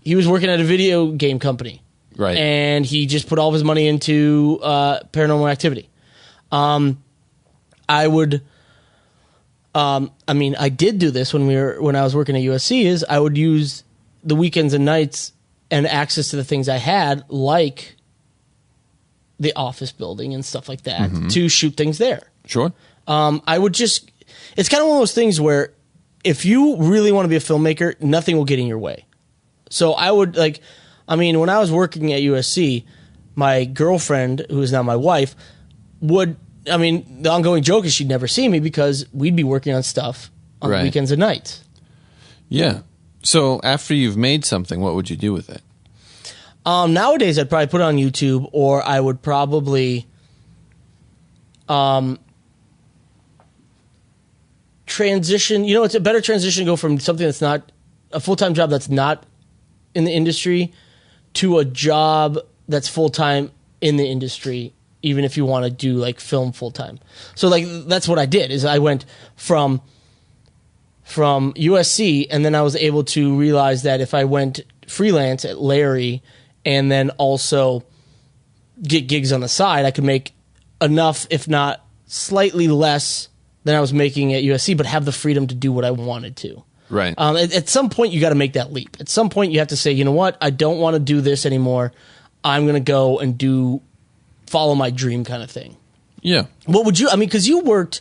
He was working at a video game company. Right. And he just put all of his money into Paranormal Activity. I did do this when I was working at USC, is I would use the weekends and nights and access to the things I had, like the office building and stuff like that, to shoot things there. Sure. It's kind of one of those things where if you really want to be a filmmaker, nothing will get in your way. So I would when I was working at USC, my girlfriend, who is now my wife, the ongoing joke is she'd never see me because we'd be working on stuff on the weekends and nights. Yeah. So after you've made something, what would you do with it? Nowadays, I'd probably put it on YouTube, or I would probably transition. It's a better transition to go from something that's not a full-time job that's not in the industry to a job that's full-time in the industry, even if you want to do like film full-time. So that's what I did, is I went from USC, and then I was able to realize that if I went freelance at Larry and then also get gigs on the side, I could make enough, if not slightly less than I was making at USC, but have the freedom to do what I wanted to. Right. At some point, you got to make that leap. At some point, you have to say, you know what? I don't want to do this anymore. I'm going to go and follow my dream kind of thing. Yeah. What would you, because you worked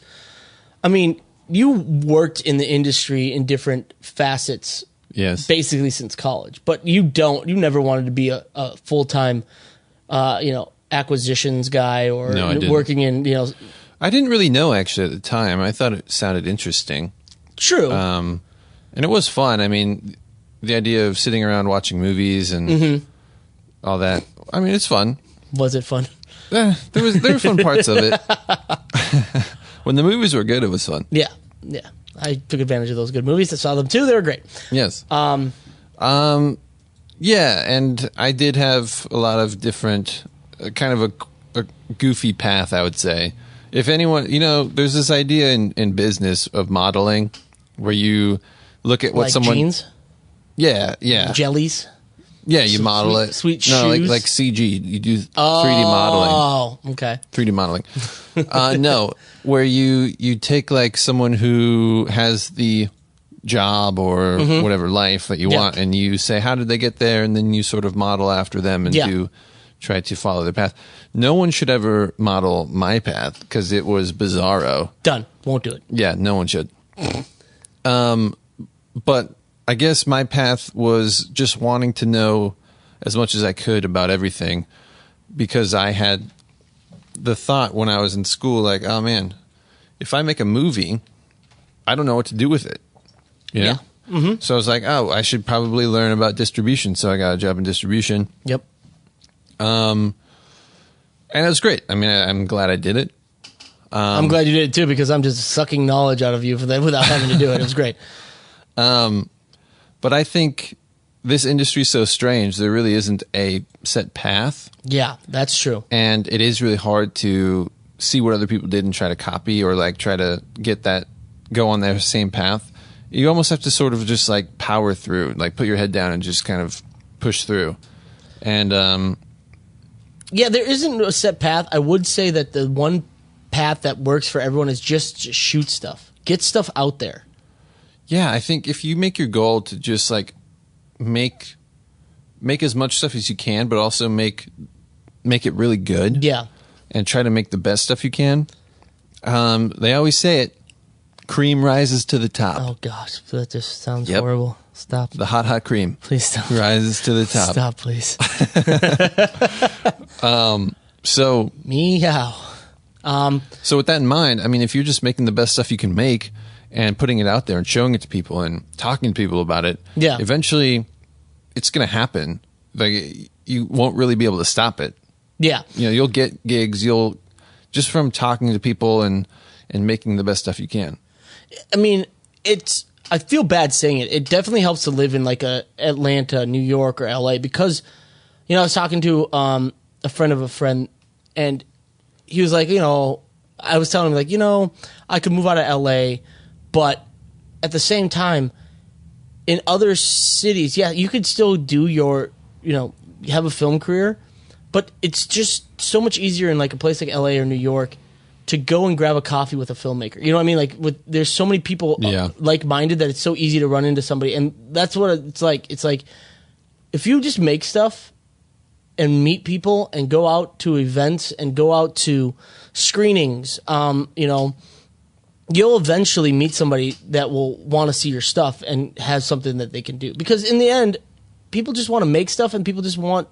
in the industry in different facets. Yes. Basically since college, but you never wanted to be a full-time, acquisitions guy or working in, I didn't really know actually at the time. I thought it sounded interesting. True. And it was fun. I mean, the idea of sitting around watching movies and all that. I mean, it's fun. Was it fun? There were fun parts of it. When the movies were good, it was fun. Yeah. I took advantage of those good movies. I saw them too. They were great. Yes. Yeah, and I did have a lot of different, kind of a goofy path, I would say. If anyone, there's this idea in business of modeling where you look at what like someone... jeans? Yeah. Jellies? Yeah, you model it. Sweet no, shoes? like CG. You do 3D modeling. Oh, okay. 3D modeling. No, where you take like someone who has the job or whatever life that you want, and you say, how did they get there? And then you sort of model after them and try to follow their path. No one should ever model my path because it was bizarro. Done. Won't do it. Yeah, no one should. But I guess my path was just wanting to know as much as I could about everything, because I had the thought when I was in school, like, oh man, if I make a movie, I don't know what to do with it. You know? Mm-hmm. So I was like, oh, I should probably learn about distribution. So I got a job in distribution. Yep. And it was great. I mean, I'm glad I did it. I'm glad you did it too, because I'm just sucking knowledge out of you for that without having to do it. It was great. But I think this industry is so strange. There really isn't a set path. Yeah, that's true. And it is really hard to see what other people did and try to copy or like try to get that, go on their same path. You almost have to sort of just like power through, like put your head down and just kind of push through. And Yeah, there isn't a set path. I would say that the one path that works for everyone is just shoot stuff. Get stuff out there. Yeah, I think if you make your goal to just like make as much stuff as you can, but also make it really good. Yeah. And try to make the best stuff you can. They always say it. Cream rises to the top. Oh gosh, that just sounds horrible. Stop. The hot cream. Please stop. Rises to the top. Stop, please. So meow. So with that in mind, I mean, if you're just making the best stuff you can make and putting it out there and showing it to people and talking to people about it, eventually it's going to happen. Like you won't really be able to stop it. Yeah. You know, you'll get gigs. You'll just from talking to people and making the best stuff you can. I mean, I feel bad saying it. It definitely helps to live in like Atlanta, New York, or LA because, you know, I was talking to a friend of a friend, and he was like, you know, I was telling him like, you know, I could move out of LA, but at the same time, in other cities, yeah, you could still do your, you know, have a film career, but it's just so much easier in like a place like LA or New York to go and grab a coffee with a filmmaker. You know what I mean? Like there's so many people like-minded that it's so easy to run into somebody. And that's what it's like. It's like if you just make stuff and meet people and go out to events and go out to screenings, you know, you'll eventually meet somebody that will want to see your stuff and have something that they can do. Because in the end, people just want to make stuff and people just want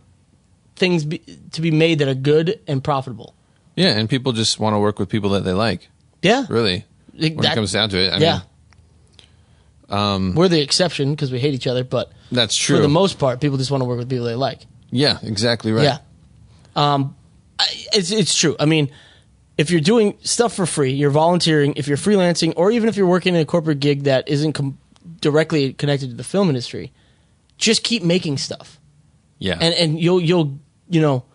things to be made that are good and profitable. Yeah, and people just want to work with people that they like. Yeah. Really. When it comes down to it. I mean, we're the exception because we hate each other, but that's true. For the most part, people just want to work with people they like. Yeah, exactly right. Yeah. It's true. I mean, if you're doing stuff for free, you're volunteering, if you're freelancing, or even if you're working in a corporate gig that isn't directly connected to the film industry, just keep making stuff. Yeah. And you'll you know,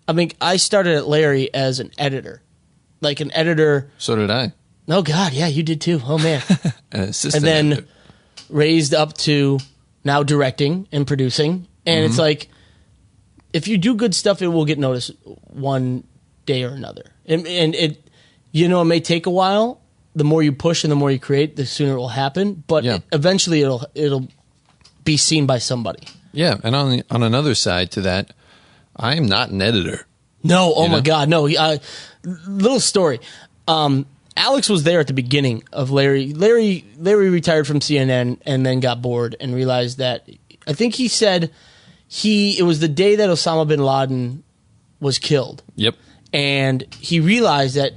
I mean, I started at Larry as an editor. Like an editor. So did I. Oh, God, yeah, you did too. Oh, man. An assistant and then editor. Raised up to now directing and producing. And it's like, if you do good stuff, it will get noticed one day or another. And it, you know, it may take a while. The more you push and the more you create, the sooner it will happen. But eventually it'll be seen by somebody. Yeah, and on another side to that, I am not an editor. No, oh my God, no. Little story. Alex was there at the beginning of Larry. Larry retired from CNN and then got bored and realized that, I think he said it was the day that Osama bin Laden was killed. Yep. And he realized that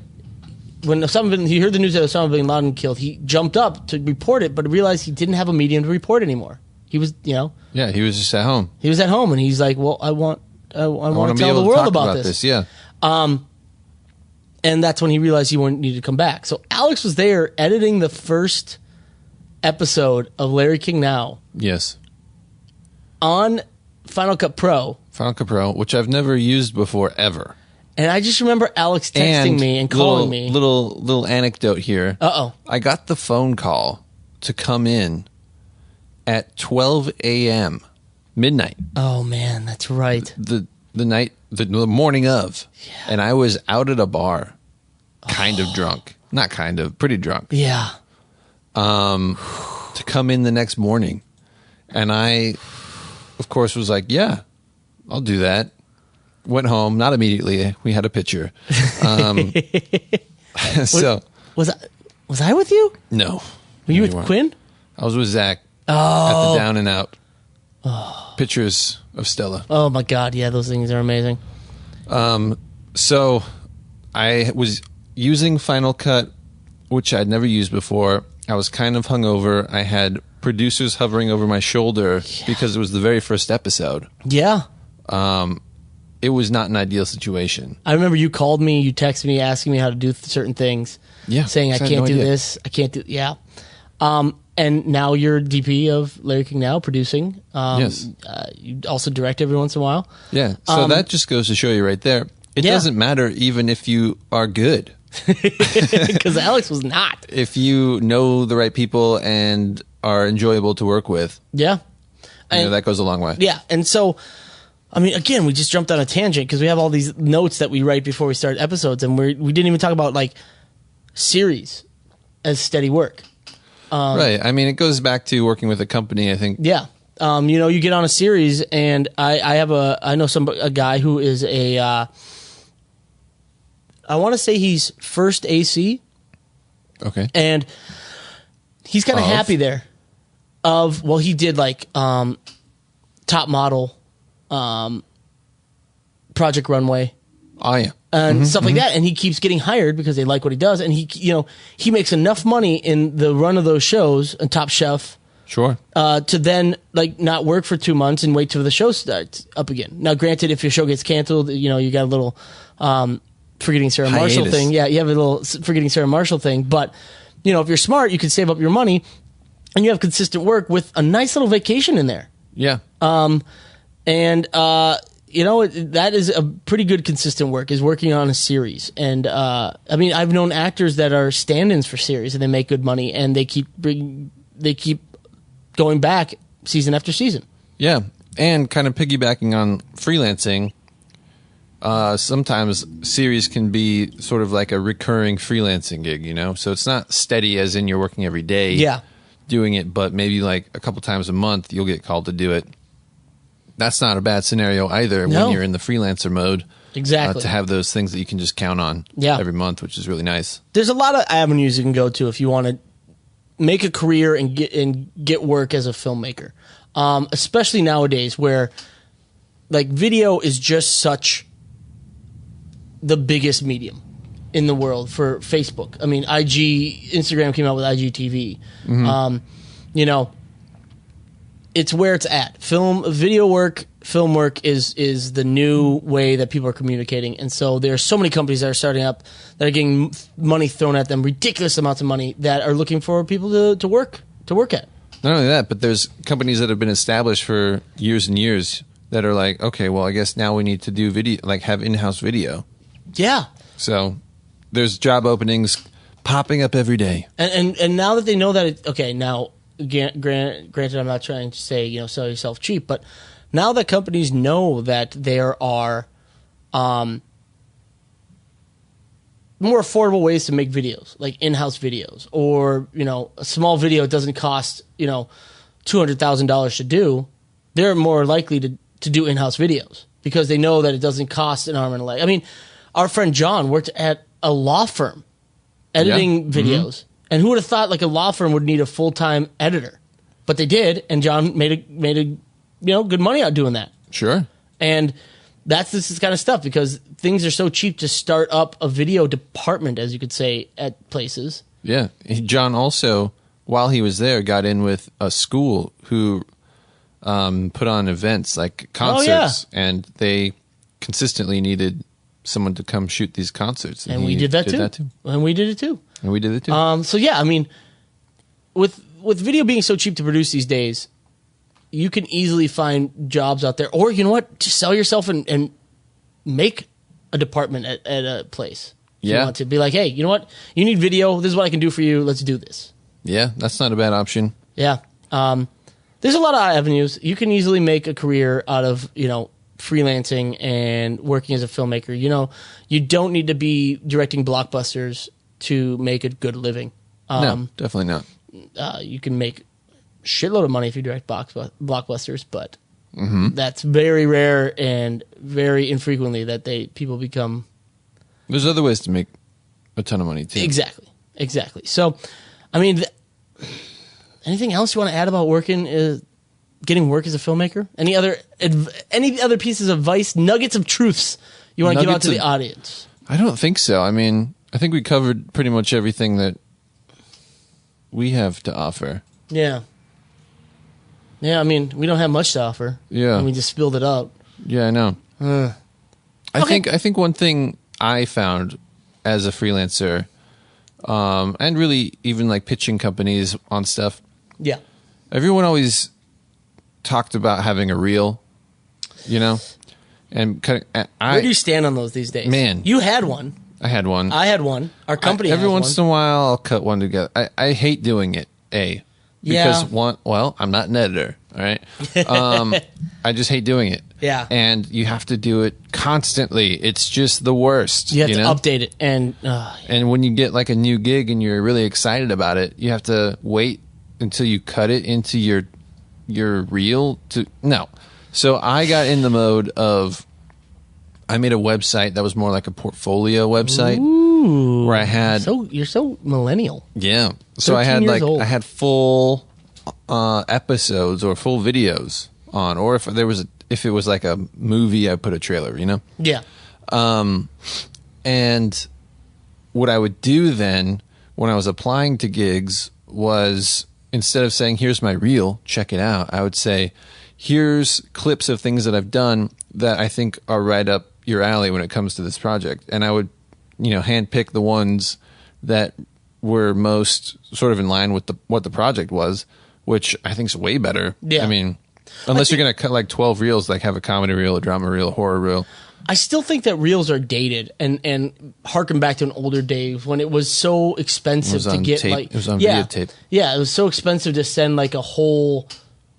when he heard the news that Osama bin Laden killed, he jumped up to report it, but realized he didn't have a medium to report anymore. He was, you know. Yeah, he was just at home. He was at home, and he's like, well, I want to be tell able the to world talk about this. Yeah. And that's when he realized he needed to come back. So Alex was there editing the first episode of Larry King Now. Yes. On Final Cut Pro. Final Cut Pro, which I've never used before ever. And I just remember Alex texting me and calling me. Little anecdote here. Uh-oh. I got the phone call to come in at 12 a.m. midnight. Oh man, that's right. The morning of. Yeah. And I was out at a bar, kind of drunk. Not kind of, pretty drunk. Yeah. To come in the next morning. And I, of course, was like, yeah, I'll do that. Went home, not immediately. We had a picture. So was I with you? No. Were you with Quinn? I was with Zach at the Down and Out. Pictures of Stella. Oh my God, yeah, those things are amazing. So I was using Final Cut, which I'd never used before. I was kind of hungover. I had producers hovering over my shoulder because it was the very first episode. Yeah. It was not an ideal situation. I remember you called me, you texted me asking me how to do certain things. Yeah. Saying I can't do this, I can't do, yeah. And now you're DP of Larry King Now, producing. Yes. You also direct every once in a while. Yeah. So that just goes to show you right there. It doesn't matter even if you are good. Because Alex was not. If you know the right people and are enjoyable to work with. Yeah. You know, that goes a long way. Yeah. And so I mean, again, we just jumped on a tangent because we have all these notes that we write before we start episodes, and we didn't even talk about like series as steady work. Right. I mean, it goes back to working with a company, I think. Yeah. You get on a series, and I know a guy who is I want to say he's first AC. Okay. And he's kind of happy there. He did like Top Model, Project Runway. Oh, yeah. And stuff like that. And he keeps getting hired because they like what he does. And he makes enough money in the run of those shows and Top Chef. Sure. To then like not work for 2 months and wait till the show starts up again. Now, granted, if your show gets canceled, you got a little Forgetting Sarah Marshall thing. Yeah, you have a little Forgetting Sarah Marshall thing. But, if you're smart, you can save up your money and you have consistent work with a nice little vacation in there. Yeah. That is a pretty good consistent work, is working on a series. And, I've known actors that are stand-ins for series and they make good money and they keep going back season after season. Yeah. And kind of piggybacking on freelancing, sometimes series can be sort of like a recurring freelancing gig, So it's not steady as in you're working every day doing it, but maybe like a couple times a month you'll get called to do it. That's not a bad scenario either when you're in the freelancer mode. Exactly. To have those things that you can just count on every month, which is really nice. There's a lot of avenues you can go to if you want to make a career and get work as a filmmaker. Especially nowadays where like video is just such the biggest medium in the world for Facebook. I mean, Instagram came out with IGTV. It's where it's at. Film work is the new way that people are communicating. And so there are so many companies that are starting up that are getting money thrown at them, ridiculous amounts of money, that are looking for people to work at. Not only that, but there's companies that have been established for years and years that are like, okay, well, I guess now we need to do video, like have in-house video. Yeah. So there's job openings popping up every day. And now that they know that, now, granted, I'm not trying to say, sell yourself cheap, but now that companies know that there are more affordable ways to make videos, like in-house videos, or, a small video doesn't cost, $200,000 to do, they're more likely to do in-house videos because they know that it doesn't cost an arm and a leg. I mean, our friend John worked at a law firm editing videos. And who would have thought like a law firm would need a full-time editor? But they did, and John made good money out doing that. Sure. And that's this kind of stuff because things are so cheap to start up a video department, as you could say, at places. Yeah. John also, while he was there, got in with a school who put on events like concerts, and they consistently needed someone to come shoot these concerts. And we did that too. And we did it too. And we did it too. With video being so cheap to produce these days, you can easily find jobs out there. Or, just sell yourself and make a department at a place. If you want to be like, hey, you know what? You need video. This is what I can do for you. Let's do this. Yeah, that's not a bad option. Yeah. There's a lot of avenues. You can easily make a career out of, freelancing and working as a filmmaker. You don't need to be directing blockbusters to make a good living. No, definitely not. You can make shitload of money if you direct blockbusters, but that's very rare and very infrequently that people become. There's other ways to make a ton of money too. Exactly. So, anything else you want to add about getting work as a filmmaker? Any other pieces of advice, nuggets of truths you want to give out to the audience? I don't think so. I think we covered pretty much everything that we have to offer. Yeah. Yeah, we don't have much to offer. Yeah. And we just spilled it out. Yeah, I know. I think one thing I found as a freelancer, and really even like pitching companies on stuff. Yeah. Everyone always talked about having a reel, and where do you stand on those these days? Man, you had one. I had one. I had one. Our company every once in a while I'll cut one together. I hate doing it. Because I'm not an editor. All right. I just hate doing it. Yeah. And you have to do it constantly. It's just the worst. You have to know? update it. And when you get like a new gig and you're really excited about it, you have to wait until you cut it into your reel to no. So I got in the mode of I made a website that was more like a portfolio website. Ooh, where I had you're so millennial. Yeah. So I had 13 years old. I had full episodes or full videos on, or if it was like a movie, I put a trailer, you know? Yeah. And what I would do then when I was applying to gigs was instead of saying, here's my reel, check it out, I would say, here's clips of things that I've done that I think are right up your alley when it comes to this project. And I would, handpick the ones that were most sort of in line with what the project was, which I think is way better. Yeah. I mean, unless you're going to cut like 12 reels, like have a comedy reel, a drama reel, a horror reel. I still think that reels are dated and harken back to an older days when it was so expensive to get tape. It was on videotape. Yeah, it was so expensive to send like a whole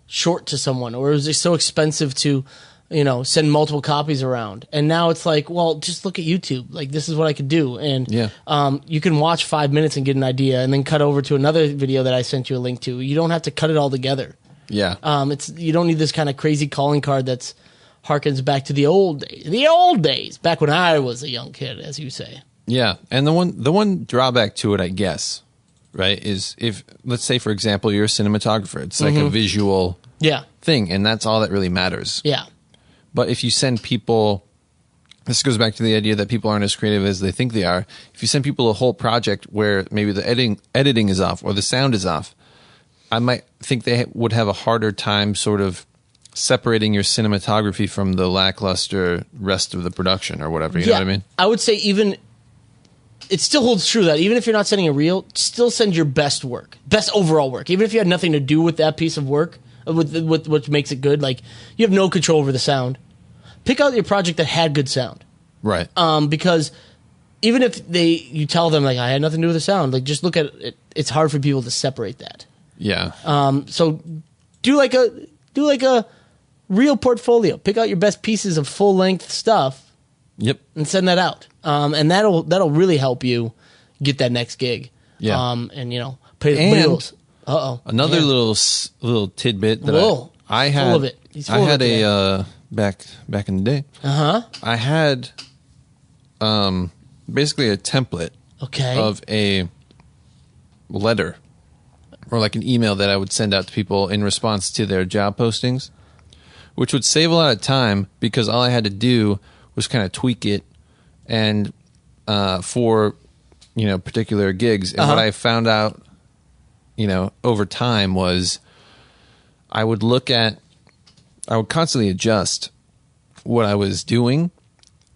short to someone, or it was just so expensive to, send multiple copies around. And now it's like, well, just look at YouTube. Like this is what I could do. And you can watch 5 minutes and get an idea and then cut over to another video that I sent you a link to. You don't have to cut it all together. Yeah. You don't need this kind of crazy calling card that's harkens back to the old days, back when I was a young kid, as you say. Yeah, and the one drawback to it, I guess, right, is if, let's say, for example, you're a cinematographer. It's like a visual thing, and that's all that really matters. Yeah. But if you send people, this goes back to the idea that people aren't as creative as they think they are. If you send people a whole project where maybe the editing is off or the sound is off, I might think they would have a harder time sort of separating your cinematography from the lackluster rest of the production or whatever. You know what I mean? I would say it still holds true that even if you're not sending a reel, still send your best work, best overall work. Even if you had nothing to do with that piece of work, with what makes it good, like you have no control over the sound. Pick out your project that had good sound. Right. Because even if you tell them like I had nothing to do with the sound, like just look at it. It's hard for people to separate that. Yeah. So do like a real portfolio. Pick out your best pieces of full length stuff. Yep. And send that out. And that'll really help you get that next gig. Yeah. And pay the bills. Another little tidbit that I had. Full of it. He's full I had of it a back in the day. I had basically a template of a letter or like an email that I would send out to people in response to their job postings, which would save a lot of time because all I had to do was kind of tweak it and for particular gigs. And what I found out over time was I would constantly adjust what I was doing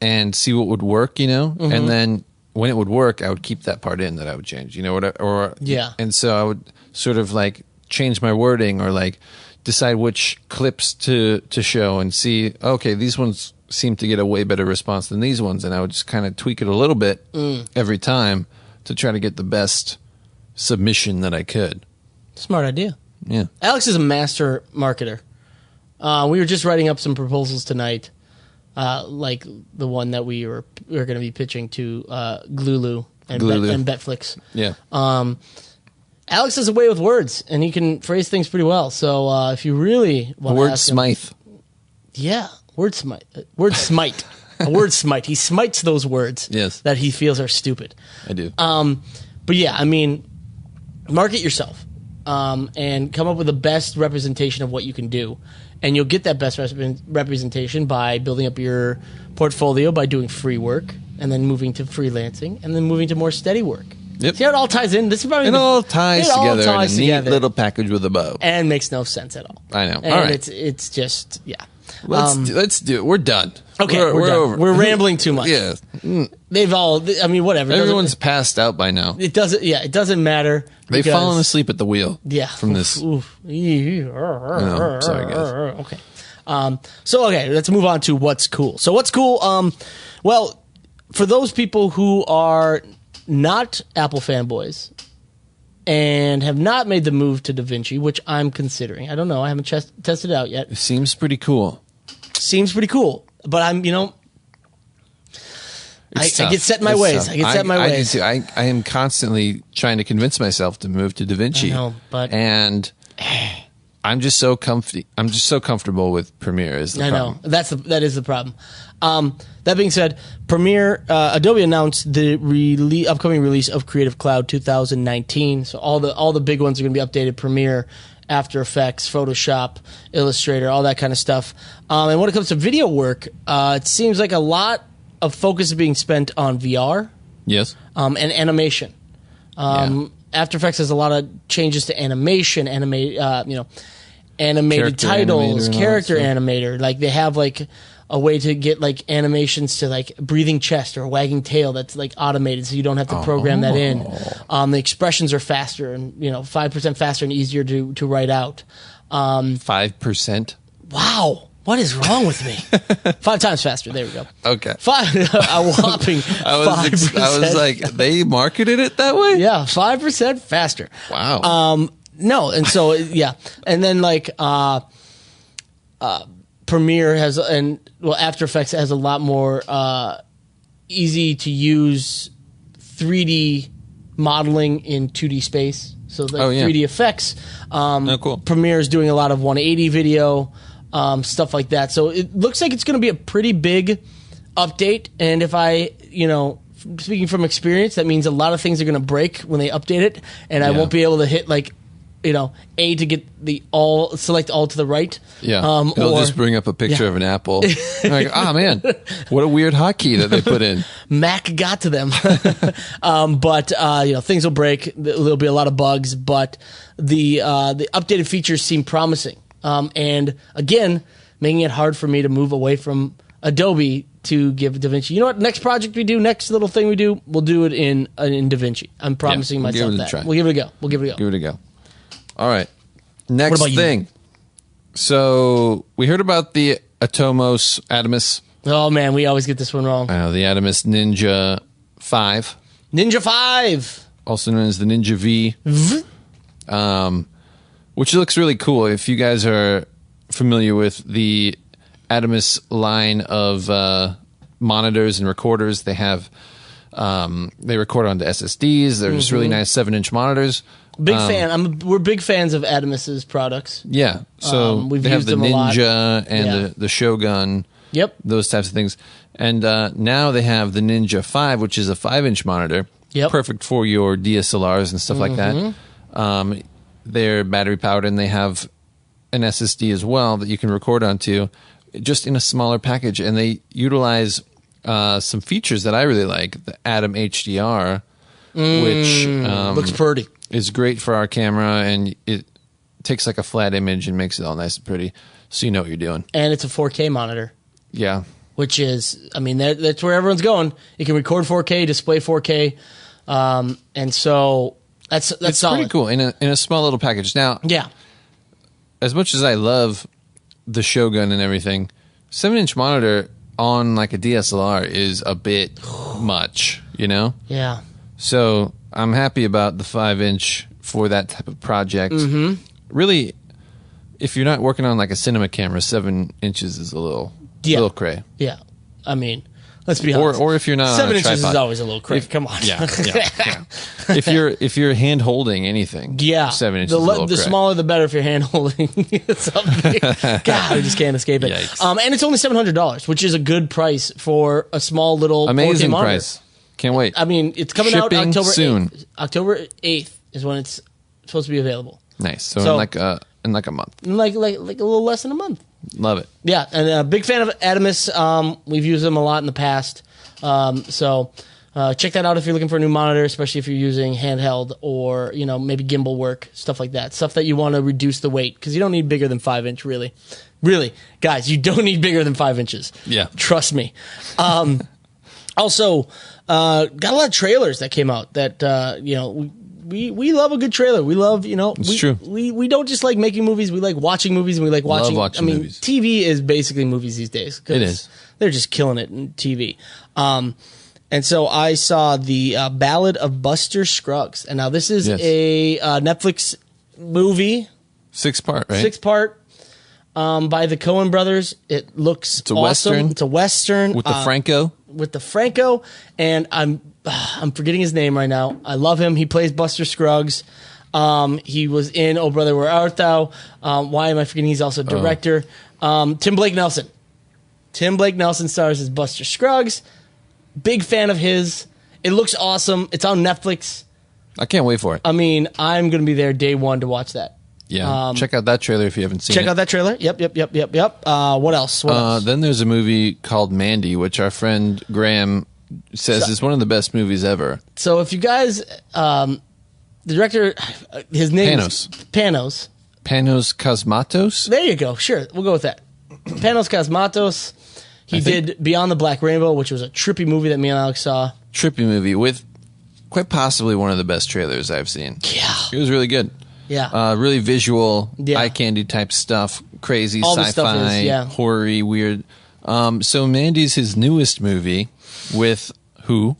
and see what would work, and then when it would work, I would keep that part in that I would change, and so I would sort of like change my wording or like decide which clips to show and see, okay, these ones seem to get a way better response than these ones, and I would just kind of tweak it a little bit every time to try to get the best submission that I could. Smart idea. Yeah. Alex is a master marketer. We were just writing up some proposals tonight, like the one that we were going to be pitching to Glulu and Betflix. Yeah. Alex has a way with words, and he can phrase things pretty well. So if you really want to ask him, word smite. A word smite. He smites those words that he feels are stupid. I do. But yeah, I mean, market yourself and come up with the best representation of what you can do. And you'll get that best representation by building up your portfolio, by doing free work, and then moving to freelancing, and then moving to more steady work. Yep. See how it all ties in? It all ties together in a neat little package with a bow. And makes no sense at all. I know. And all right. It's just, yeah. Let's do it. We're done. Okay, we're done. over. We're rambling too much. Yeah. Whatever. Everyone's passed out by now. It doesn't matter. They've fallen asleep at the wheel. Yeah. From this. Sorry, guys. Okay. Let's move on to what's cool. So what's cool? Well, for those people who are not Apple fanboys, and have not made the move to DaVinci, which I'm considering. I don't know. I haven't tested it out yet. It seems pretty cool. Seems pretty cool. But I'm, I get set in my ways. I get set in my ways. I am constantly trying to convince myself to move to DaVinci. I know, but and I'm just so comfy. I'm just so comfortable with Premiere. Is the problem. I know that is the problem. That being said, Premiere Adobe announced the upcoming release of Creative Cloud 2019. So all the big ones are going to be updated: Premiere, After Effects, Photoshop, Illustrator, all that kind of stuff. And when it comes to video work, it seems like a lot of focus is being spent on VR. Yes. And animation. After Effects has a lot of changes to animation, animated Character titles, animator character animator. Like they have like a way to get like animations to like breathing chest or wagging tail that's like automated, so you don't have to program that in. The expressions are faster and 5% faster and easier to write out. 5%. Wow. What is wrong with me? 5 times faster. There we go. Okay. A whopping 5%. I was like, they marketed it that way? Yeah, 5% faster. Wow. No, and so and then like Premiere has After Effects has a lot more easy to use 3D modeling in 2D space. So like 3D effects. Cool. Premiere is doing a lot of 180 video. Stuff like that. So it looks like it's going to be a pretty big update. And if speaking from experience, that means a lot of things are going to break when they update it. And I won't be able to hit A to get select all to the right. Yeah. It'll just bring up a picture of an apple. Like, man, what a weird hotkey that they put in. Mac got to them. But things will break. There'll be a lot of bugs, but the updated features seem promising. And again, making it hard for me to move away from Adobe to give DaVinci. You know what? Next project we do, next little thing we do, we'll do it in DaVinci. I'm promising myself that. We'll give it a go. Give it a go. All right. Next thing. You? So we heard about the Atomos Adamus. Oh man, we always get this one wrong. The Adamus Ninja 5. Ninja 5. Also known as the Ninja V. Which looks really cool. If you guys are familiar with the Adamus line of monitors and recorders, they have they record onto SSDs. They're just really nice 7-inch monitors. Big fan. We're big fans of Adamus's products. Yeah. So we've they have used the them a lot. Ninja and the Shogun. Yep. Those types of things. And now they have the Ninja 5, which is a 5-inch monitor. Yep. Perfect for your DSLRs and stuff like that. They're battery powered, and they have an SSD as well that you can record onto, just in a smaller package. And they utilize some features that I really like. The Atom HDR, which looks pretty. Is great for our camera, and it takes like a flat image and makes it all nice and pretty, so you know what you're doing. And it's a 4K monitor. Yeah. Which is, that's where everyone's going. It can record 4K, display 4K, and so... That's solid. Pretty cool in a small little package. Now, as much as I love the Shogun and everything, 7-inch monitor on like a DSLR is a bit much, Yeah. So I'm happy about the 5-inch for that type of project. Really, if you're not working on like a cinema camera, 7 inches is a little cray. Yeah. Let's be honest. Or if you're not 7 on a inches tripod. is always a little crazy. Come on. Yeah. If you're hand holding anything, 7 inches is a little the cray. smaller the better if you're hand holding something. God, I just can't escape it. Yikes. And it's only $700, which is a good price for a small little amazing 4K monitor. price. Can't wait. It's coming out Shipping October soon. 8th. October 8th is when it's supposed to be available. Nice. So in like a month. Like a little less than a month. Love it. Yeah, and a big fan of Adamus. We've used them a lot in the past. So check that out if you're looking for a new monitor, especially if you're using handheld or, maybe gimbal work, stuff like that. Stuff that you want to reduce the weight, because you don't need bigger than 5-inch, really. Really, guys, you don't need bigger than 5 inches. Yeah. Trust me. Also, got a lot of trailers that came out that, we love a good trailer. We love, It's true. We don't just like making movies. We like watching movies, and we like watching. Movies. TV is basically movies these days. It is. They're just killing it in TV. And so I saw the Ballad of Buster Scruggs. And now this is a Netflix movie. 6-part, right? 6-part by the Coen brothers. It looks It's a awesome. Western. It's a Western. With the Franco. With the Franco. And I'm forgetting his name right now. I love him. He plays Buster Scruggs. He was in Oh Brother, Where Art Thou? Why am I forgetting? He's also a director. Tim Blake Nelson. Tim Blake Nelson stars as Buster Scruggs. Big fan of his. It looks awesome. It's on Netflix. I can't wait for it. I mean, I'm going to be there day one to watch that. Yeah. Check out that trailer if you haven't seen it. Check out that trailer. Yep. What else? What else? Then there's a movie called Mandy, which our friend Graham says is one of the best movies ever. So if you guys, the director, his name Panos. is Panos. Panos Cosmatos? There you go. Sure. We'll go with that. Panos Cosmatos. He did Beyond the Black Rainbow, which was a trippy movie that me and Alex saw. Trippy movie with quite possibly one of the best trailers I've seen. Yeah. It was really good. Yeah. Really visual, Yeah. eye candy type stuff, crazy All the stuff sci-fi, is, yeah. horror-y, weird. So Mandy's his newest movie with who?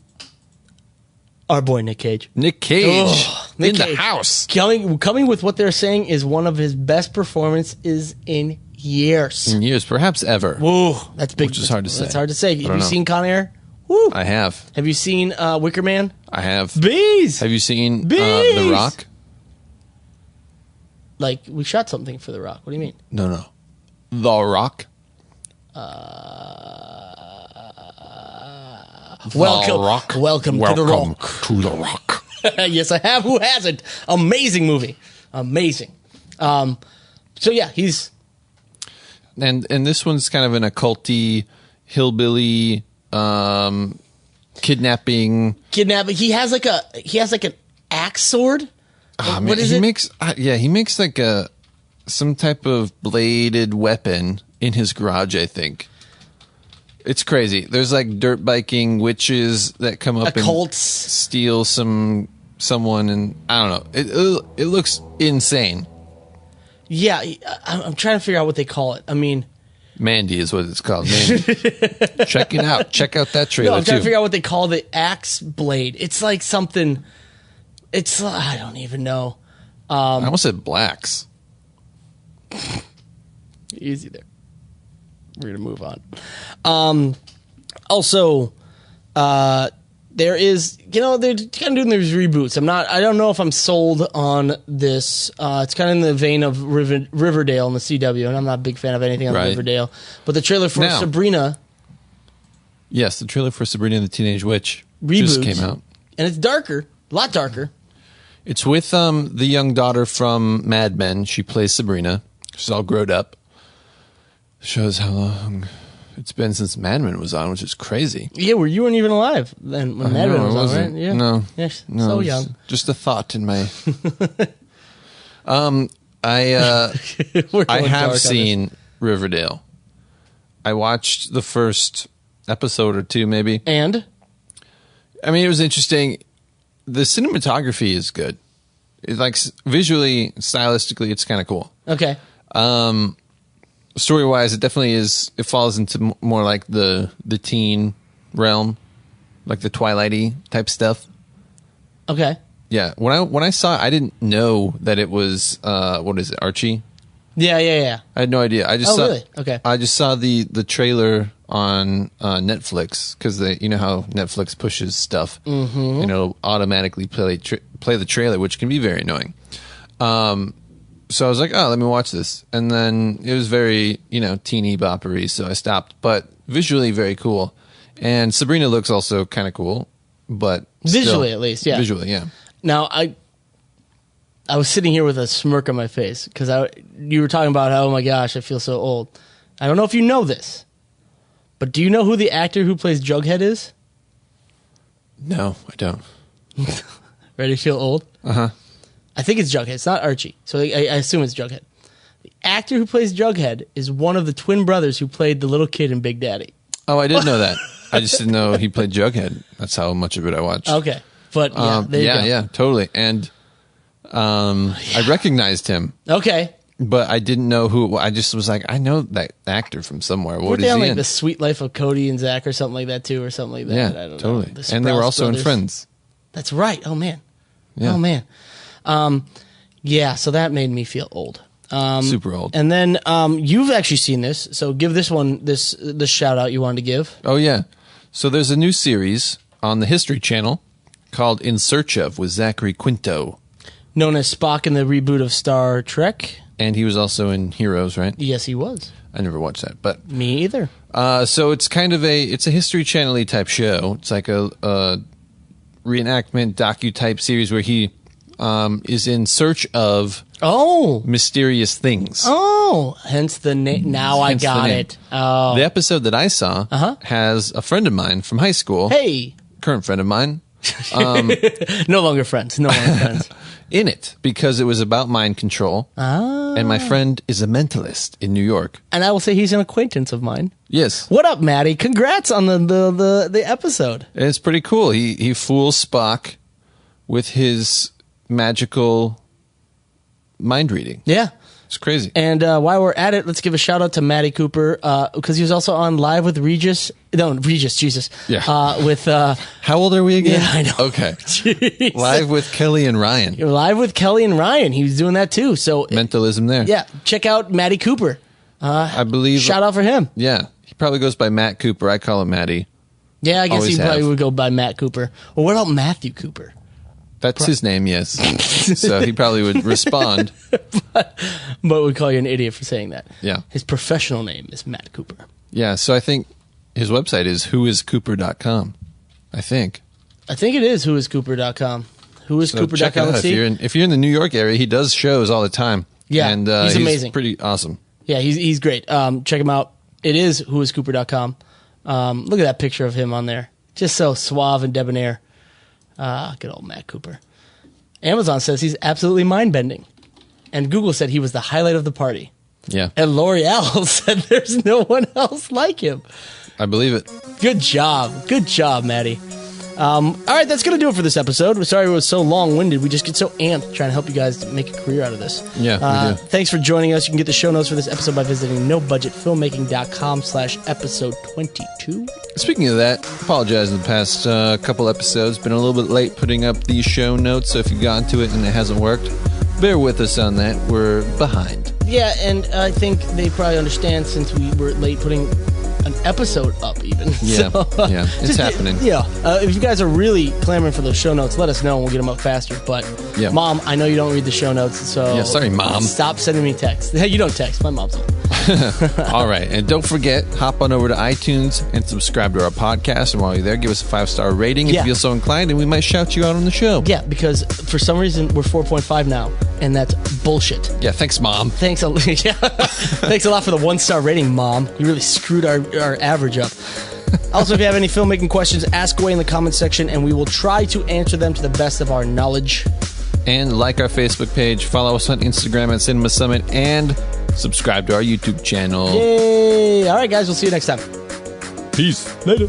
Our boy Nick Cage. Nick Cage Ugh, Nick in Cage. the house. Coming with what they're saying is one of his best performances in years. In years, perhaps ever. Whoa, that's big. Which is hard to say. That's hard to say. Have don't you know. seen Con Air? Woo. I have. Have you seen Wicker Man? I have. Bees. Have you seen Bees! The Rock? Like we shot something for The Rock. What do you mean? No. The Rock? Welcome to The Rock. to The Rock. Yes, I have. Who hasn't? Amazing movie. Amazing. So yeah, he's And this one's kind of an occulty, hillbilly, kidnapping. He has like an axe sword. What is he it? He makes like some type of bladed weapon in his garage, I think. It's crazy. There's like dirt biking witches that come up Occults. and steal someone, and I don't know. It looks insane. Yeah, I'm trying to figure out what they call it. I mean, Mandy is what it's called. Mandy. Check it out. Check out that trailer no, I'm trying too. to figure out what they call the axe blade. It's like something. I don't even know. I almost said blacks. Easy there. We're gonna move on. Also, there is, they're kind of doing these reboots. I don't know if I'm sold on this. It's kind of in the vein of Riverdale and the CW, and I'm not a big fan of anything on Right. Riverdale. But the trailer for Now. Sabrina Yes, the trailer for Sabrina the Teenage Witch reboots just came out. and it's darker, a lot darker. It's with the young daughter from Mad Men. She plays Sabrina. She's all grown up. Shows how long it's been since Mad Men was on, which is crazy. Yeah, you weren't even alive then when Mad Men No, was I on, wasn't. right? Yeah. No. Yes, No, so it's young. Just a thought in my. I We're I going dark have on seen Riverdale. I watched the first episode or two, maybe. this. And I mean, it was interesting. The cinematography is good. It's like visually, stylistically, it's kind of cool. okay. Story wise, it definitely is. It falls into more like the teen realm, like the Twilighty type stuff. Okay. Yeah, when I saw it, I didn't know that it was what is it, Archie? Yeah. I had no idea. I just Oh, saw, really? Okay. I just saw the trailer on Netflix because you know how Netflix pushes stuff, and it'll automatically play the trailer, which can be very annoying. So I was like, oh, let me watch this, and then it was very teeny boppery, so I stopped. But visually, very cool, and Sabrina looks also kind of cool, but Visually, still- at least, yeah. visually, yeah. Now, I was sitting here with a smirk on my face because you were talking about how, oh my gosh, I feel so old. I don't know if you know this, but do you know who the actor who plays Jughead is? No, I don't. Ready to feel old? Uh-huh. I think it's Jughead. It's not Archie, so I assume it's Jughead. The actor who plays Jughead is one of the twin brothers who played the little kid in Big Daddy. Oh, I didn't know that. I just didn't know he played Jughead. That's how much of it I watched. Okay, but yeah, there you go. yeah, totally. And I recognized him. Okay, but I didn't know who. I just was like, I know that actor from somewhere. What Weren't is they on he like in? The Sweet Life of Cody and Zach or something like that too, or something like that? Yeah, I don't totally. know. The And they were Sprouse also brothers. in Friends. That's right. Oh man. Yeah. Oh man. Yeah. So that made me feel old. Super old. And then you've actually seen this, so give this one this shout out you wanted to give. Oh yeah. So there's a new series on the History Channel called In Search of with Zachary Quinto, Known as Spock in the reboot of Star Trek. and he was also in Heroes, right? Yes, he was. I never watched that, but Me either. so it's kind of it's a History Channel-y type show. It's like a reenactment docu type series where he is in search of Oh. mysterious things. Oh. Hence the name. Now I Hence the got name. it. Oh. The episode that I saw has a friend of mine from high school, Hey. current friend of mine, No longer friends. No longer friends. in it because it was about mind control. And my friend is a mentalist in New York. And I will say he's an acquaintance of mine. Yes. What up, Maddie? Congrats on the episode. And it's pretty cool. He fools Spock with his magical mind reading. Yeah. It's crazy. And while we're at it, let's give a shout out to Maddie Cooper because he was also on Live with Regis. No, Regis, Jesus. Yeah. With How old are we again? Yeah, I know. Okay. Jeez. Live with Kelly and Ryan. Live with Kelly and Ryan. He was doing that too. So Mentalism there. yeah, check out Maddie Cooper. I believe. Shout out for him. Yeah. He probably goes by Matt Cooper. I call him Matty. Yeah, I guess Always he probably have. would go by Matt Cooper. Well, what about Matthew Cooper? That's his name, yes. So he probably would respond. But we call you an idiot for saying that. Yeah. His professional name is Matt Cooper. Yeah. So I think his website is whoiscooper.com. I think. I think it is whoiscooper.com. So Whoiscooper.com. check it out. Let's If see. you're in the New York area, he does shows all the time. Yeah, And he's amazing. pretty awesome. Yeah, he's great. Check him out. It is whoiscooper.com. Look at that picture of him on there. Just so suave and debonair. Good old Matt Cooper. Amazon says he's absolutely mind-bending. And Google said he was the highlight of the party. Yeah. And L'Oreal said there's no one else like him. I believe it. Good job. Good job, Maddie. All right, that's going to do it for this episode. We're sorry it was so long-winded. We just get so amped trying to help you guys make a career out of this. Yeah, we do. Thanks for joining us. You can get the show notes for this episode by visiting nobudgetfilmmaking.com/episode 22. Speaking of that, apologize in the past couple episodes. Been a little bit late putting up the show notes, so if you got into it and it hasn't worked, bear with us on that. We're behind. Yeah, and I think they probably understand since we were late putting an episode up even. Yeah, yeah, it's happening. Yeah, if you guys are really clamoring for those show notes, let us know and we'll get them up faster. But, Yeah. Mom, I know you don't read the show notes, so... Yeah, sorry, Mom. Stop sending me texts. You don't text. My mom's old. All right, and don't forget, hop on over to iTunes and subscribe to our podcast. And while you're there, give us a 5-star rating if Yeah. you feel so inclined, and we might shout you out on the show. Yeah, because for some reason we're 4.5 now, and that's bullshit. Yeah, thanks, Mom. Thanks a, yeah. Thanks a lot for the 1-star rating, Mom. You really screwed our average up. Also, if you have any filmmaking questions, ask away in the comments section, and we will try to answer them to the best of our knowledge. And like our Facebook page, follow us on Instagram at Cinema Summit, and subscribe to our YouTube channel. Yay! All right, guys, we'll see you next time. Peace. Later.